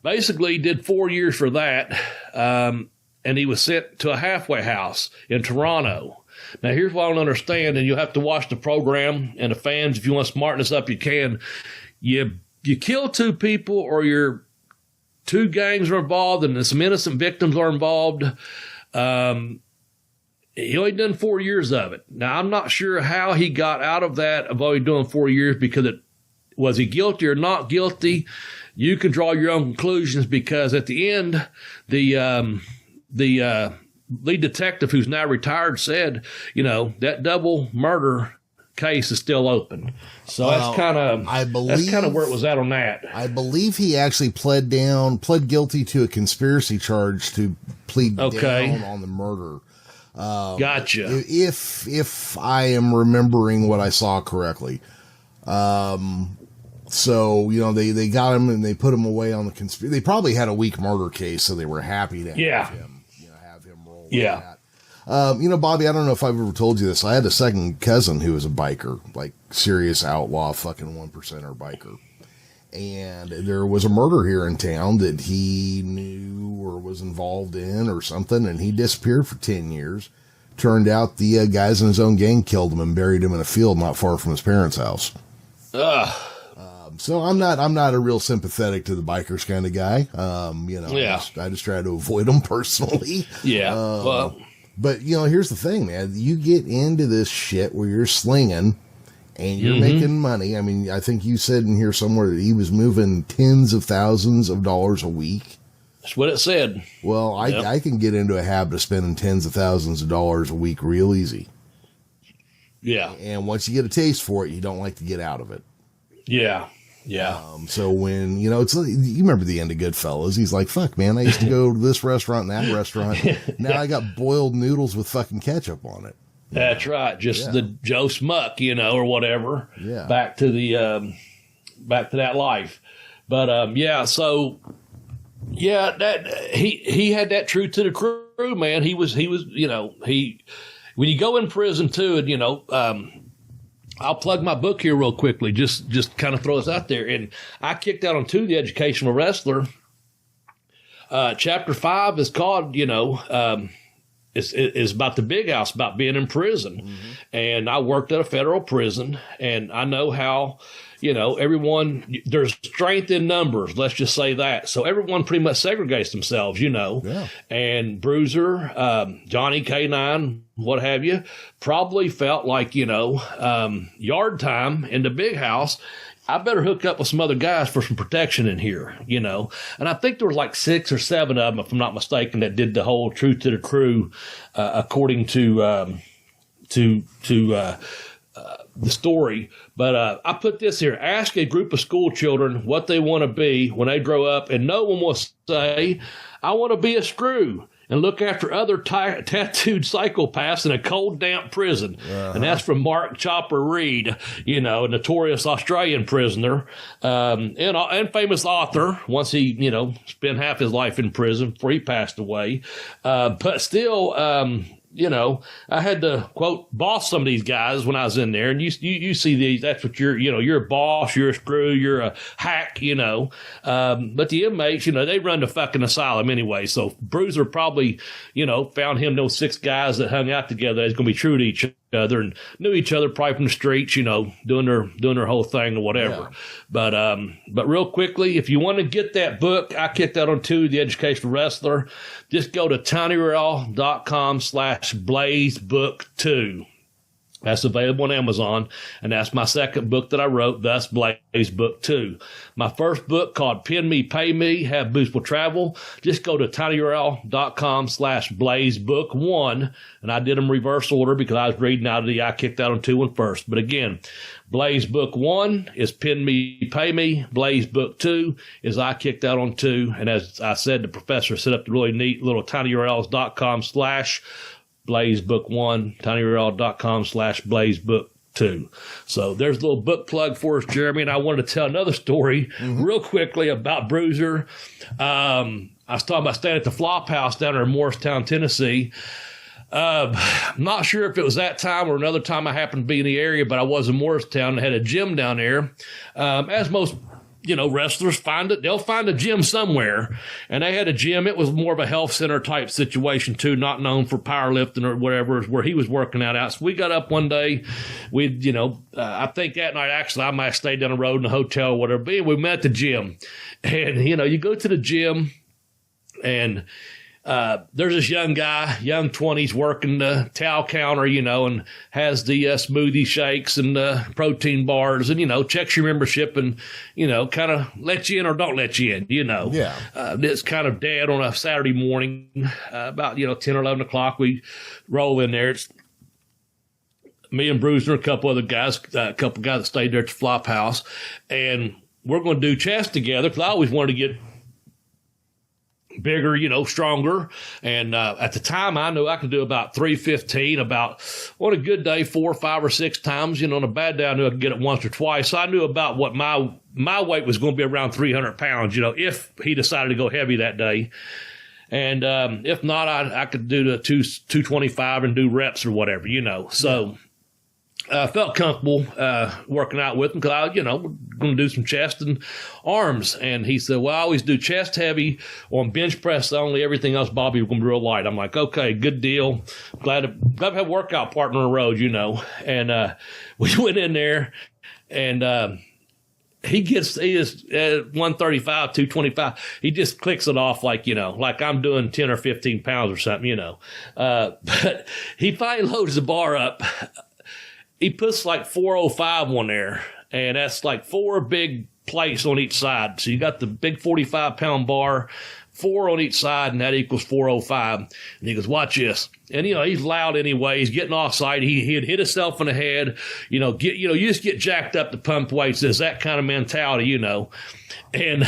Basically, did 4 years for that, and he was sent to a halfway house in Toronto. Now, here's what I don't understand, and you'll have to watch the program, and the fans, if you want to smarten this up, you can. You kill two people, or your two gangs are involved, and some innocent victims are involved. He only done 4 years of it. Now, I'm not sure how he got out of that, of only doing 4 years, because was he guilty or not guilty? You can draw your own conclusions, because at the end, the lead detective, who's now retired, said, that double murder case is still open. So that's kind of where it was at on that. I believe he actually pled guilty to a conspiracy charge to plead down on the murder. Gotcha. If I am remembering what I saw correctly. So, they got him and they put him away on the conspiracy. They probably had a weak murder case, so they were happy to have him roll with that. Bobby, I don't know if I've ever told you this. I had a second cousin who was a biker, like serious outlaw, fucking 1%er biker. And there was a murder here in town that he knew or was involved in or something, and he disappeared for 10 years. Turned out the guys in his own gang killed him and buried him in a field not far from his parents' house. So I'm not a real sympathetic to the bikers kind of guy. I just try to avoid them personally. Yeah. But here's the thing, man. You get into this shit where you're slinging and you're making money. I mean, I think you said in here somewhere that he was moving tens of thousands of dollars a week. That's what it said. Well, I can get into a habit of spending tens of thousands of dollars a week real easy. Yeah. And once you get a taste for it, you don't like to get out of it. Yeah. Yeah. So when, it's, you remember the end of Goodfellas. He's like, fuck, man, I used to go to this restaurant and that restaurant. Now I got boiled noodles with fucking ketchup on it. That's right. Just the Joe Smuck, or whatever. Yeah. Back to that life. But, that he had that true to the crew, man. He was, when you go in prison too, and, I'll plug my book here real quickly, just kind of throw this out there. And I kicked out on The Educational Wrestler. Chapter 5 is called, it's about the big house, about being in prison. Mm-hmm. And I worked at a federal prison, and I know how, everyone, there's strength in numbers. Let's just say that. So everyone pretty much segregates themselves, Yeah. And Bruiser, Johnny K9, what have you, probably felt like, yard time in the big house. I better hook up with some other guys for some protection in here, And I think there was like 6 or 7 of them, if I'm not mistaken, that did the whole Truth to the Crew, according to the story. But I put this here. Ask a group of school children what they want to be when they grow up, and no one will say, I want to be a screw and look after other tattooed psychopaths in a cold, damp prison. Uh-huh. And that's from Mark Chopper Reed, a notorious Australian prisoner, and famous author. Once he, spent half his life in prison before he passed away. But still, I had to, quote, boss some of these guys when I was in there. And you see these, that's what you're a boss, you're a screw, you're a hack, But the inmates, they run the fucking asylum anyway. So Bruiser probably, found him those 6 guys that hung out together that's going to be true to each other and knew each other probably from the streets, doing their whole thing or whatever. Yeah. But real quickly, if you want to get that book, I kicked that on too, The Educational Wrestler. Just go to tinyurl.com/blazebook2. That's available on Amazon, and that's my second book that I wrote, thus Blaze Book 2. My first book called Pin Me, Pay Me, Have Boots Will Travel. Just go to tinyurl.com/blazebook1, and I did them reverse order because I was reading out of the I kicked out on 2 one first. But again, Blaze Book 1 is Pin Me, Pay Me. Blaze Book 2 is I kicked out on 2. And as I said, the professor set up the really neat little tinyurls.com/blazebook1, tinyurl.com/blazebook2. too. So there's a little book plug for us, Jeremy. And I wanted to tell another story real quickly about Bruiser. I was talking about staying at the Flop House down there in Morristown, Tennessee. I'm not sure if it was that time or another time I happened to be in the area, but I was in Morristown and had a gym down there. As most wrestlers they'll find a gym somewhere, and they had a gym. It was more of a health center type situation too, not known for powerlifting or whatever, where he was working out. So we got up one day, I think that night, actually, I might have stayed down the road in a hotel or whatever, but we met at the gym, and, you go to the gym, and there's this young guy, young 20s, working the towel counter, and has the smoothie shakes and protein bars and, checks your membership and, kind of lets you in or don't let you in, Yeah. It's kind of dead on a Saturday morning, about, 10 or 11 o'clock. We roll in there. It's me and Bruiser and a couple other guys, that stayed there at the Flop House. And we're going to do chest together because I always wanted to get bigger, stronger. And at the time, I knew I could do about 315, about on a good day, 4, 5, or 6 times. On a bad day, I knew I could get it once or twice. So I knew about what my weight was going to be, around 300 pounds, if he decided to go heavy that day. And if not, I could do the 225 and do reps or whatever, So I felt comfortable working out with him because we're going to do some chest and arms. And he said, well, I always do chest heavy on bench press only. Everything else, Bobby, we're going to be real light. I'm like, okay, good deal. Glad to have a workout partner on the road, And we went in there, and he is 135, 225. He just clicks it off like I'm doing 10 or 15 pounds or something, But he finally loads the bar up. He puts like 405 on there, and that's like 4 big plates on each side. So you got the big 45-pound bar, 4 on each side, and that equals 405. And he goes, watch this. And, he's loud anyway. He's getting offside. He had hit himself in the head. You just get jacked up to pump weights. There's that kind of mentality, And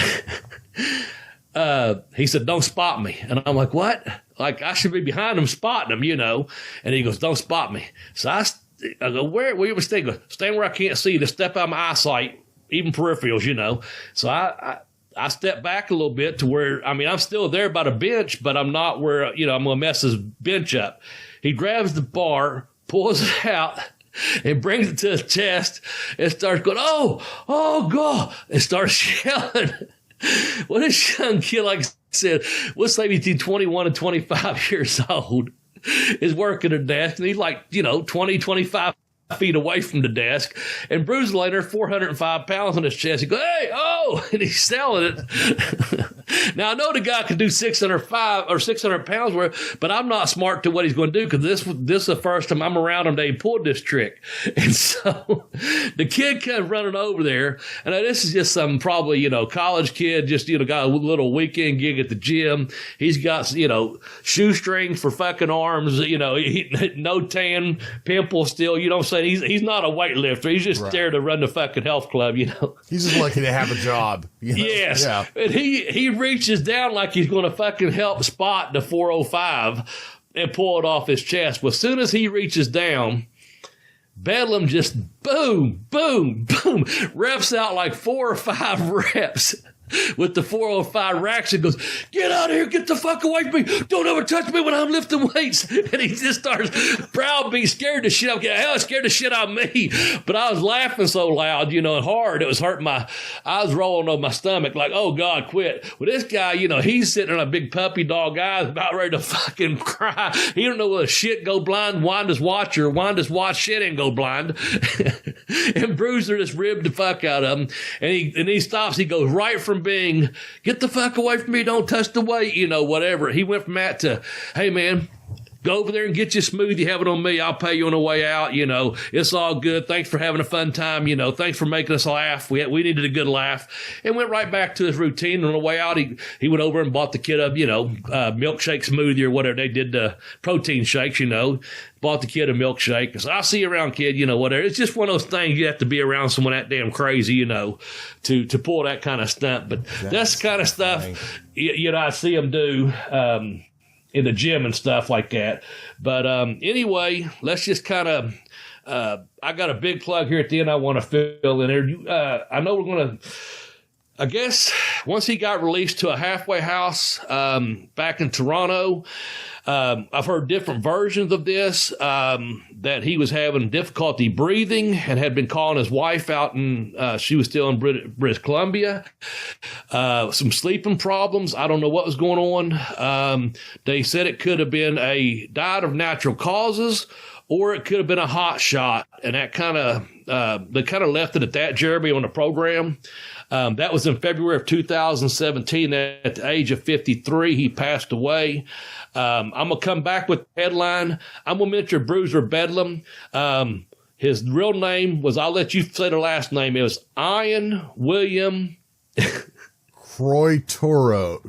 he said, don't spot me. And I'm like, what? Like, I should be behind him spotting him, And he goes, don't spot me. So I go, where you were staying? Stand where I can't see, to step out of my eyesight, even peripherals, So I step back a little bit to where, I'm still there by the bench, but I'm not where, I'm going to mess his bench up. He grabs the bar, pulls it out, and brings it to his chest and starts going, oh, God, and starts yelling. Well, this young kid, like I said, we'll say between 21 and 25 years old, is working a desk, and he's like, 20, 25 feet away from the desk, and Bruiser later 405 pounds on his chest. He goes, hey, and he's selling it. Now I know the guy could do 605 or 600 pounds worth, but I'm not smart to what he's going to do, because this is the first time I'm around him that he pulled this trick. And so the kid comes running over there, and this is just some probably college kid, just got a little weekend gig at the gym. He's got shoestrings for fucking arms, no tan, pimple still. He's not a weightlifter. He's just there to run the fucking health club. He's just lucky to have a job. Yes. Yeah. And he reaches down like he's going to fucking help spot the 405 and pull it off his chest. Well, as soon as he reaches down, Bedlam just boom, boom, boom, reps out like 4 or 5 reps with the 405 racks and goes, get out of here, get the fuck away from me, don't ever touch me when I'm lifting weights. And he just starts browbeat, scared the shit out of me. Hell, it scared the shit out of me. But I was laughing so loud, and hard, it was hurting I was rolling on my stomach like, oh God, quit. Well, this guy, he's sitting on a big puppy dog eyes about ready to fucking cry. He don't know whether shit go blind, wind his watch, or wind his watch shit and go blind. And Bruiser just ribbed the fuck out of him. And he stops, he goes right from being, get the fuck away from me, don't touch the weight, whatever. He went from that to, hey man, go over there and get you a smoothie, have it on me, I'll pay you on the way out, it's all good, thanks for having a fun time, thanks for making us laugh, we needed a good laugh, and went right back to his routine. And on the way out, he went over and bought the kid a, milkshake smoothie or whatever, they did the protein shakes, bought the kid a milkshake. So I'll see you around, kid, whatever. It's just one of those things, you have to be around someone that damn crazy, to pull that kind of stunt. But that's the kind of stuff, I see them do in the gym and stuff like that. But anyway, let's just kind of I got a big plug here at the end I want to fill in there. I know we're going to, I guess, once he got released to a halfway house back in Toronto, I've heard different versions of this, that he was having difficulty breathing and had been calling his wife out, and she was still in British Columbia. Some sleeping problems. I don't know what was going on. They said it could have been died of natural causes, or it could have been a hot shot, and that they kind of left it at that, Jeremy, on the program. That was in February of 2017. At the age of 53, he passed away. I'm going to come back with the headline. I'm going to mention Bruiser Bedlam. His real name was, I'll let you say the last name. It was Ian William Croitoru.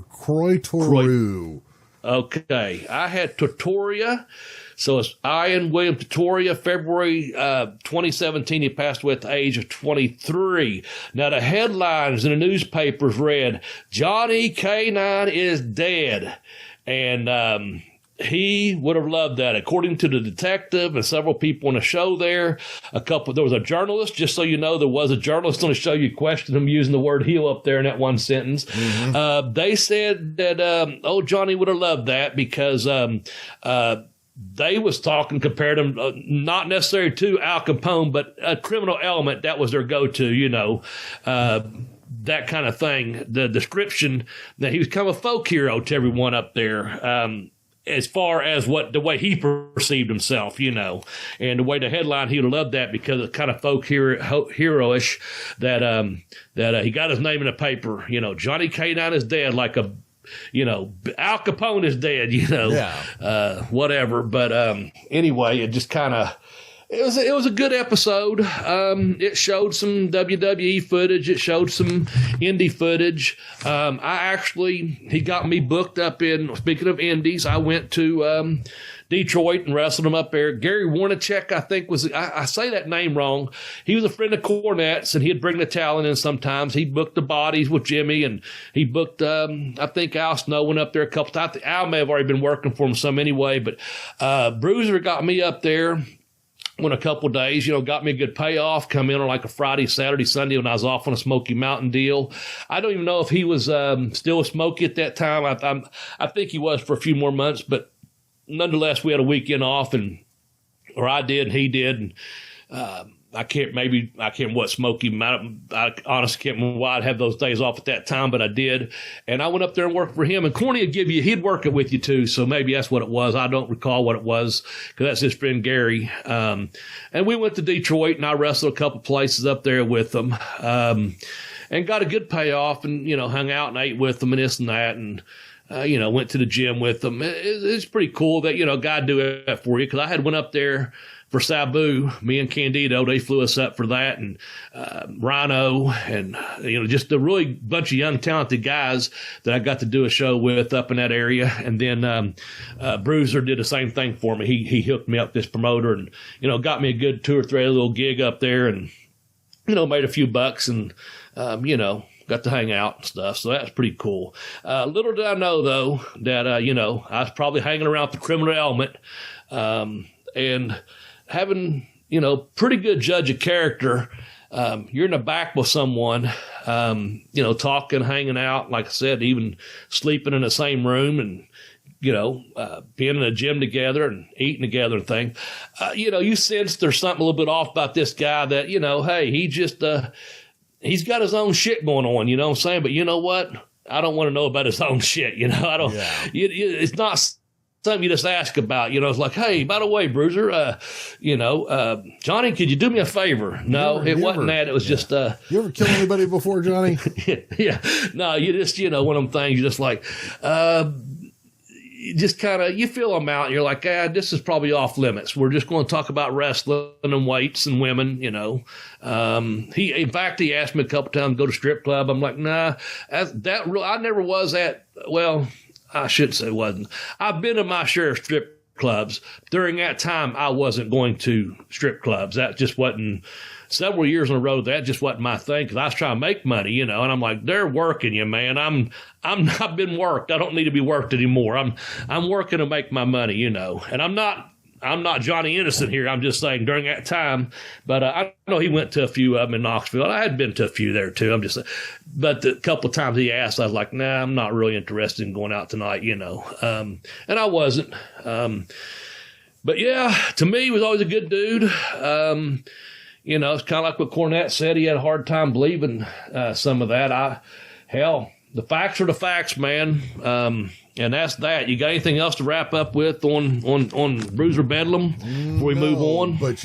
Okay. I had Totoria. So it's Ian William Totoria, February 2017. He passed away at the age of 23. Now, the headlines in the newspapers read, Johnny K9 is dead. And he would have loved that. According to the detective and several people on the show there was a journalist, just so you know, there was a journalist on the show. You questioned him using the word heel up there in that one sentence. Mm-hmm. They said that, Johnny would have loved that because they was talking, compared him, not necessarily to Al Capone, but a criminal element. That was their go-to, that kind of thing. The description that he was kind of a folk hero to everyone up there, as far as the way he perceived himself, and the way the headline, he would have loved that because it's kind of folk hero-ish that he got his name in the paper. Johnny K9 is dead, like Al Capone is dead, whatever. But anyway, it just kind of, it was a good episode. It showed some WWE footage. It showed some indie footage. He got me booked up in, speaking of indies, I went to Detroit and wrestled him up there. Gary Warnacek, I think I say that name wrong. He was a friend of Cornette's, and he'd bring the talent in sometimes. He booked the bodies with Jimmy, and he booked, I think Al Snow went up there a couple times. Al may have already been working for him some anyway, but Bruiser got me up there. Went a couple of days, got me a good payoff, come in on like a Friday, Saturday, Sunday when I was off on a Smoky Mountain deal. I don't even know if he was still a Smoky at that time. I think he was for a few more months, but nonetheless, we had a weekend off, or I did, and he did. And I can't remember what Smoky Mountain, I honestly can't remember why I'd have those days off at that time, but I did. And I went up there and worked for him. And Corny he'd work it with you too. So maybe that's what it was. I don't recall what it was because that's his friend Gary. And we went to Detroit, and I wrestled a couple places up there with them. And got a good payoff, and, hung out and ate with them and this and that. And, went to the gym with them. It's pretty cool that, a guy do that for you. Cause I had went up there for Sabu, me and Candido, they flew us up for that, and Rhino, and just a really bunch of young, talented guys that I got to do a show with up in that area. And then Bruiser did the same thing for me. He hooked me up, this promoter, and got me a good 2 or 3 little gig up there, and made a few bucks, and got to hang out and stuff. So that's pretty cool. Little did I know though that I was probably hanging around with the criminal element, and having, pretty good judge of character. You're in the back with someone, talking, hanging out, like I said, even sleeping in the same room, and, being in a gym together and eating together and things. You sense there's something a little bit off about this guy that, hey, he just, he's got his own shit going on, you know what I'm saying? But you know what? I don't want to know about his own shit, I don't, it's not something you just ask about, it's like, hey, by the way, Bruiser, Johnny, could you do me a favor? No, it wasn't that. It was just, you ever kill anybody before, Johnny? Yeah. No, you just, one of them things, you're just like, you just kind of, you feel them out, and you're like, this is probably off limits. We're just going to talk about wrestling and weights and women, in fact, he asked me a couple times to go to strip club. I'm like, nah, I never was at, well, I shouldn't say wasn't. I've been in my share of strip clubs. During that time, I wasn't going to strip clubs. That just wasn't, several years in a row, that just wasn't my thing, because I was trying to make money, and I'm like, they're working you, man. I've been worked. I don't need to be worked anymore. I'm working to make my money, and I'm not I'm not Johnny Innocent here. I'm just saying during that time. But I know he went to a few of them in Knoxville. I had been to a few there too. But the couple of times he asked, I was like, nah, I'm not really interested in going out tonight, and I wasn't. But yeah, to me, he was always a good dude. It's kind of like what Cornette said. He had a hard time believing some of that. The facts are the facts, man. And that's that. You got anything else to wrap up with on Bruiser Bedlam before we move on? But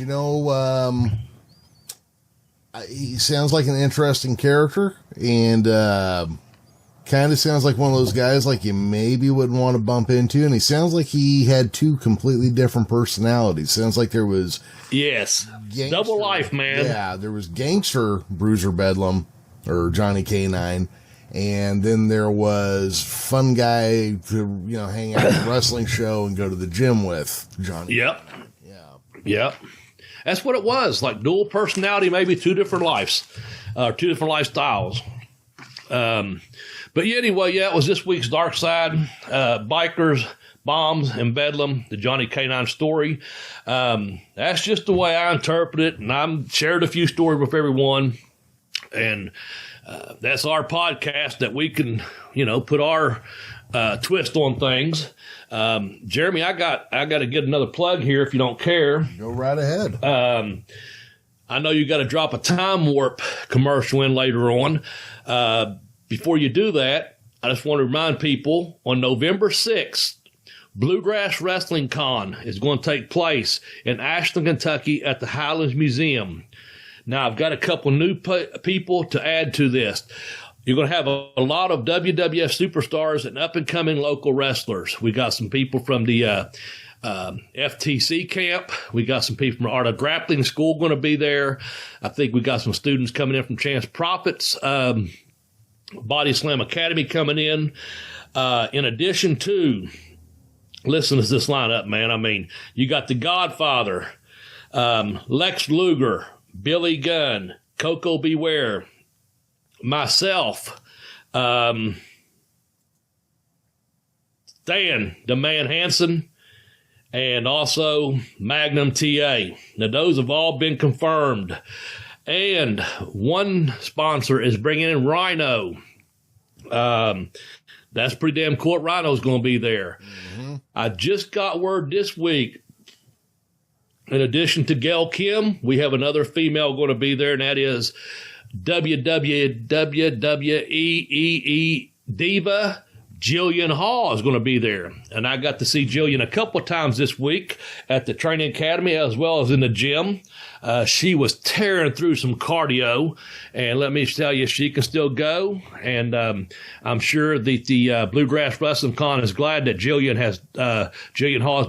he sounds like an interesting character, and kind of sounds like one of those guys like you maybe wouldn't want to bump into. And he sounds like he had two completely different personalities. Sounds like there was double life, man. Yeah, there was gangster Bruiser Bedlam or Johnny K9. And then there was fun guy to, hang out at a wrestling show and go to the gym with Johnny. Yep. Yeah. That's what it was. Like dual personality, maybe two different lives, two different lifestyles. But anyway, it was this week's Dark Side, Bikers, Bombs, and Bedlam, the Johnny K9 story. That's just the way I interpret it. And I've shared a few stories with everyone. And that's our podcast that we can, put our twist on things. Jeremy, I got to get another plug here if you don't care. Go right ahead. I know you got to drop a Time Warp commercial in later on. Before you do that, I just want to remind people on November 6th, Bluegrass Wrestling Con is going to take place in Ashland, Kentucky at the Highlands Museum. Now, I've got a couple new people to add to this. You're going to have a lot of WWF superstars and up-and-coming local wrestlers. We got some people from the FTC camp. We got some people from Art of Grappling School going to be there. I think we got some students coming in from Chance Profits, Body Slam Academy coming in. In addition to, listen to this lineup, man. I mean, you got The Godfather, Lex Luger, Billy Gunn, Coco Beware, myself, Stan, the Man Hansen, and also Magnum TA. Now, those have all been confirmed. And one sponsor is bringing in Rhino. That's pretty damn cool. Rhino's going to be there. Mm-hmm. I just got word this week. In addition to Gail Kim, we have another female going to be there, and that is WWE Diva Jillian Hall is going to be there. And I got to see Jillian a couple of times this week at the training academy as well as in the gym. She was tearing through some cardio, and let me tell you, she can still go. And I'm sure that the Bluegrass Wrestling Con is glad that Jillian Hall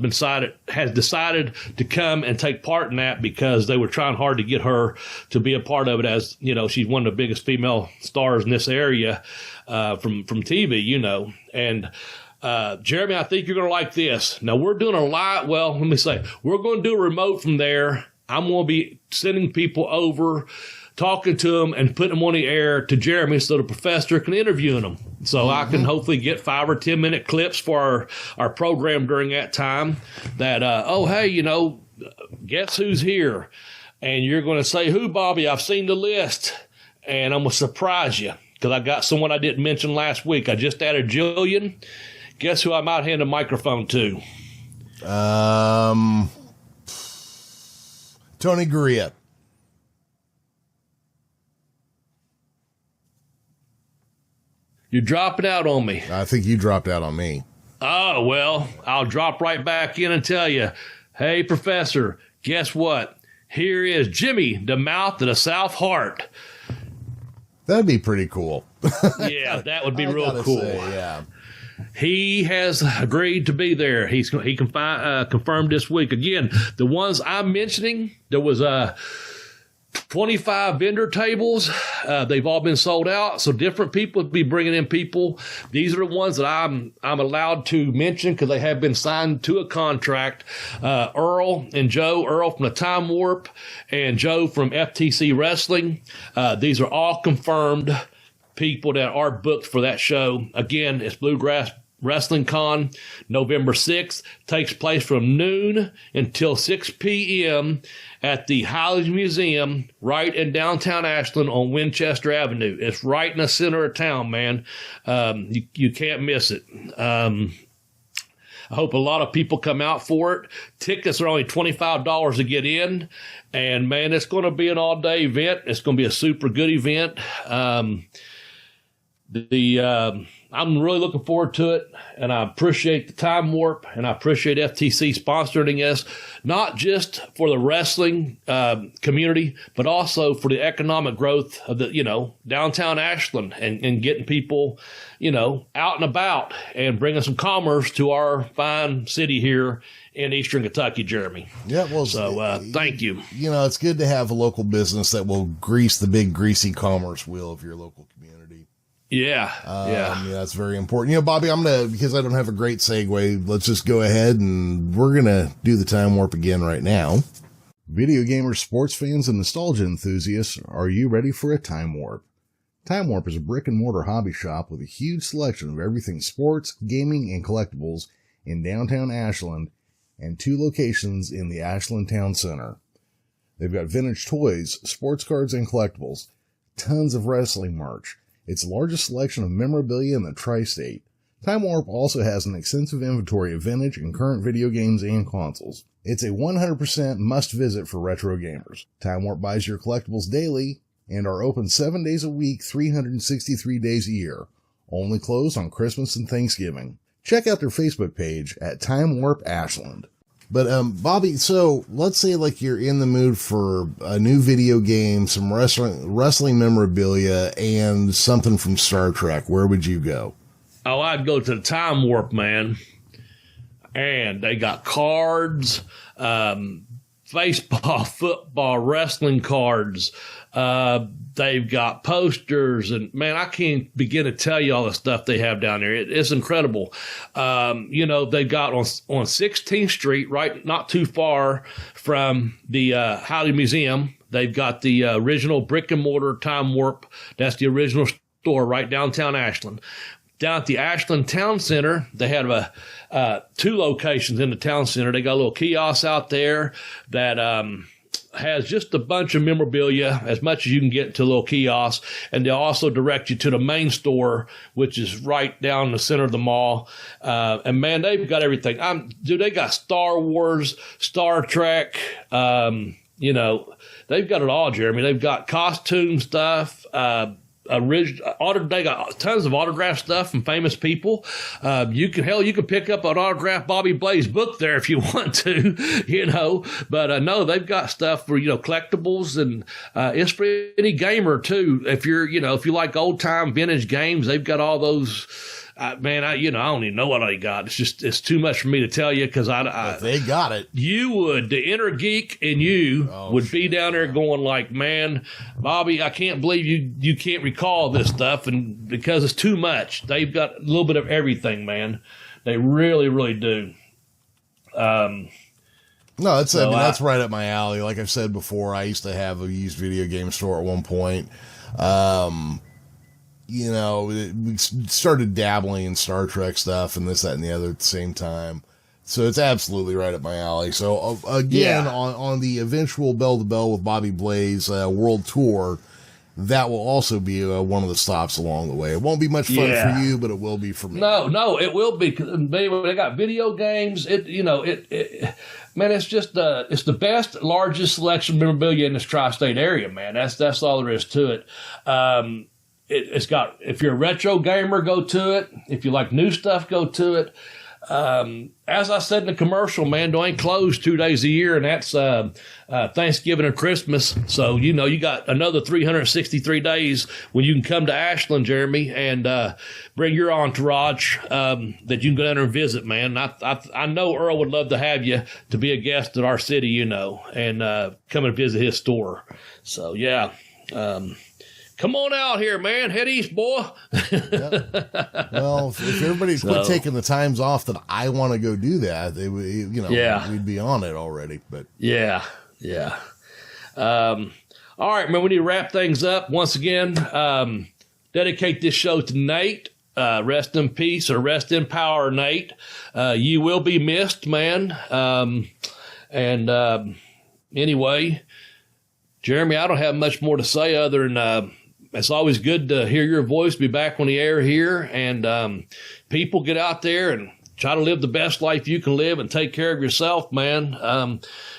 has decided to come and take part in that, because they were trying hard to get her to be a part of it, as she's one of the biggest female stars in this area from TV, and. Jeremy, I think you're going to like this. Now, we're doing a live, we're going to do a remote from there. I'm going to be sending people over, talking to them, and putting them on the air to Jeremy so the professor can interview them. So I can hopefully get 5 or 10 minute clips for our program during that time that, guess who's here? And you're going to say, who, Bobby? I've seen the list. And I'm going to surprise you, because I got someone I didn't mention last week. I just added Jillian. Guess who I might hand a microphone to? Tony Gurria. You're dropping out on me. I think you dropped out on me. Oh, well, I'll drop right back in and tell you, hey, Professor, guess what? Here is Jimmy, the Mouth of the South Heart. That'd be pretty cool. Yeah, that would be real cool. Say, yeah. He has agreed to be there. He confirmed this week. Again, the ones I'm mentioning, there was 25 vendor tables. They've all been sold out. So different people would be bringing in people. These are the ones that I'm allowed to mention because they have been signed to a contract. Earl and Joe, Earl from the Time Warp and Joe from FTC Wrestling. These are all confirmed people that are booked for that show. Again, it's Bluegrass Wrestling Con, November 6th, takes place from noon until 6 p.m. at the Highlands Museum, right in downtown Ashland on Winchester Avenue. It's right in the center of town, man. You can't miss it. I hope a lot of people come out for it. Tickets are only $25 to get in. And, man, it's going to be an all-day event. It's going to be a super good event. I'm really looking forward to it, and I appreciate the Time Warp, and I appreciate FTC sponsoring us, not just for the wrestling community, but also for the economic growth of the, downtown Ashland and getting people, out and about and bringing some commerce to our fine city here in Eastern Kentucky, Jeremy. Yeah, well, so thank you. It's good to have a local business that will grease the big greasy commerce wheel of your local community. Yeah. That's very important. Bobby, because I don't have a great segue, let's just go ahead and we're going to do the Time Warp again right now. Video gamers, sports fans, and nostalgia enthusiasts, are you ready for a Time Warp? Time Warp is a brick and mortar hobby shop with a huge selection of everything sports, gaming, and collectibles in downtown Ashland and 2 locations in the Ashland Town Center. They've got vintage toys, sports cards, and collectibles, tons of wrestling merch. It's the largest selection of memorabilia in the tri-state. Time Warp also has an extensive inventory of vintage and current video games and consoles. It's a 100% must-visit for retro gamers. Time Warp buys your collectibles daily and are open 7 days a week, 363 days a year. Only closed on Christmas and Thanksgiving. Check out their Facebook page at Time Warp Ashland. But, Bobby, so let's say you're in the mood for a new video game, some wrestling memorabilia, and something from Star Trek. Where would you go? Oh, I'd go to the Time Warp, man. And they got cards, baseball, football, wrestling cards. They've got posters, and man, I can't begin to tell you all the stuff they have down there. It's incredible. They've got on 16th Street, right, not too far from the Highland Museum. They've got the original brick and mortar Time Warp. That's the original store right downtown Ashland. Down at the Ashland Town Center, they have 2 locations in the town center. They got a little kiosk out there that has just a bunch of memorabilia, as much as you can get to a little kiosk, and they'll also direct you to the main store, which is right down the center of the mall. And man, they've got everything. They got Star Wars, Star Trek. They've got it all, Jeremy. They've got costume stuff. They got tons of autographed stuff from famous people. You can pick up an autographed Bobby Blaze book there if you want to, But no, they've got stuff for collectibles, and it's for any gamer too. If you like old time vintage games, they've got all those. I don't even know what I got. It's too much for me to tell you because they got it. The inner geek in you would be down there going like, man, Bobby, I can't believe you can't recall this stuff, and because it's too much. They've got a little bit of everything, man. They really, really do. No, that's right up my alley. Like I've said before, I used to have a used video game store at one point. We started dabbling in Star Trek stuff and this, that, and the other at the same time. So it's absolutely right up my alley. So again, on the eventual Bell to Bell with Bobby Blaze world tour, that will also be one of the stops along the way. It won't be much fun for you, but it will be for me. No, it will be. They got video games. Man, it's just it's the best, largest selection of memorabilia in this tri-state area, man. That's all there is to it. It's got, if you're a retro gamer, go to it. If you like new stuff, go to it. As I said in the commercial, man, they ain't closed 2 days a year, and that's Thanksgiving and Christmas. So, you got another 363 days when you can come to Ashland, Jeremy, and bring your entourage that you can go down there and visit, man. I know Earl would love to have you to be a guest at our city, and come and visit his store. So, yeah. Come on out here, man. Head east, boy. Yep. Well, if everybody's quit taking the times off that I want to go do that, we'd be on it already. But yeah. All right, man. We need to wrap things up once again. Dedicate this show to Nate. rest in peace or rest in power, Nate. You will be missed, man. Anyway, Jeremy, I don't have much more to say other than it's always good to hear your voice, be back on the air here. And people, get out there and try to live the best life you can live and take care of yourself, man.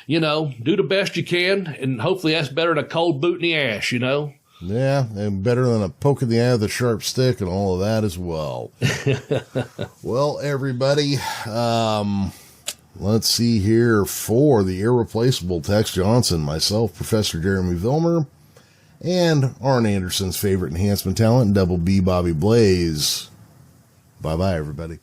Do the best you can, and hopefully that's better than a cold boot in the ass, Yeah, and better than a poke in the eye with a sharp stick and all of that as well. Well, everybody, let's see here. For the irreplaceable Tex Johnson, myself, Professor Jeremy Vilmer, and Arn Anderson's favorite enhancement talent, Double B Bobby Blaze. Bye-bye, everybody.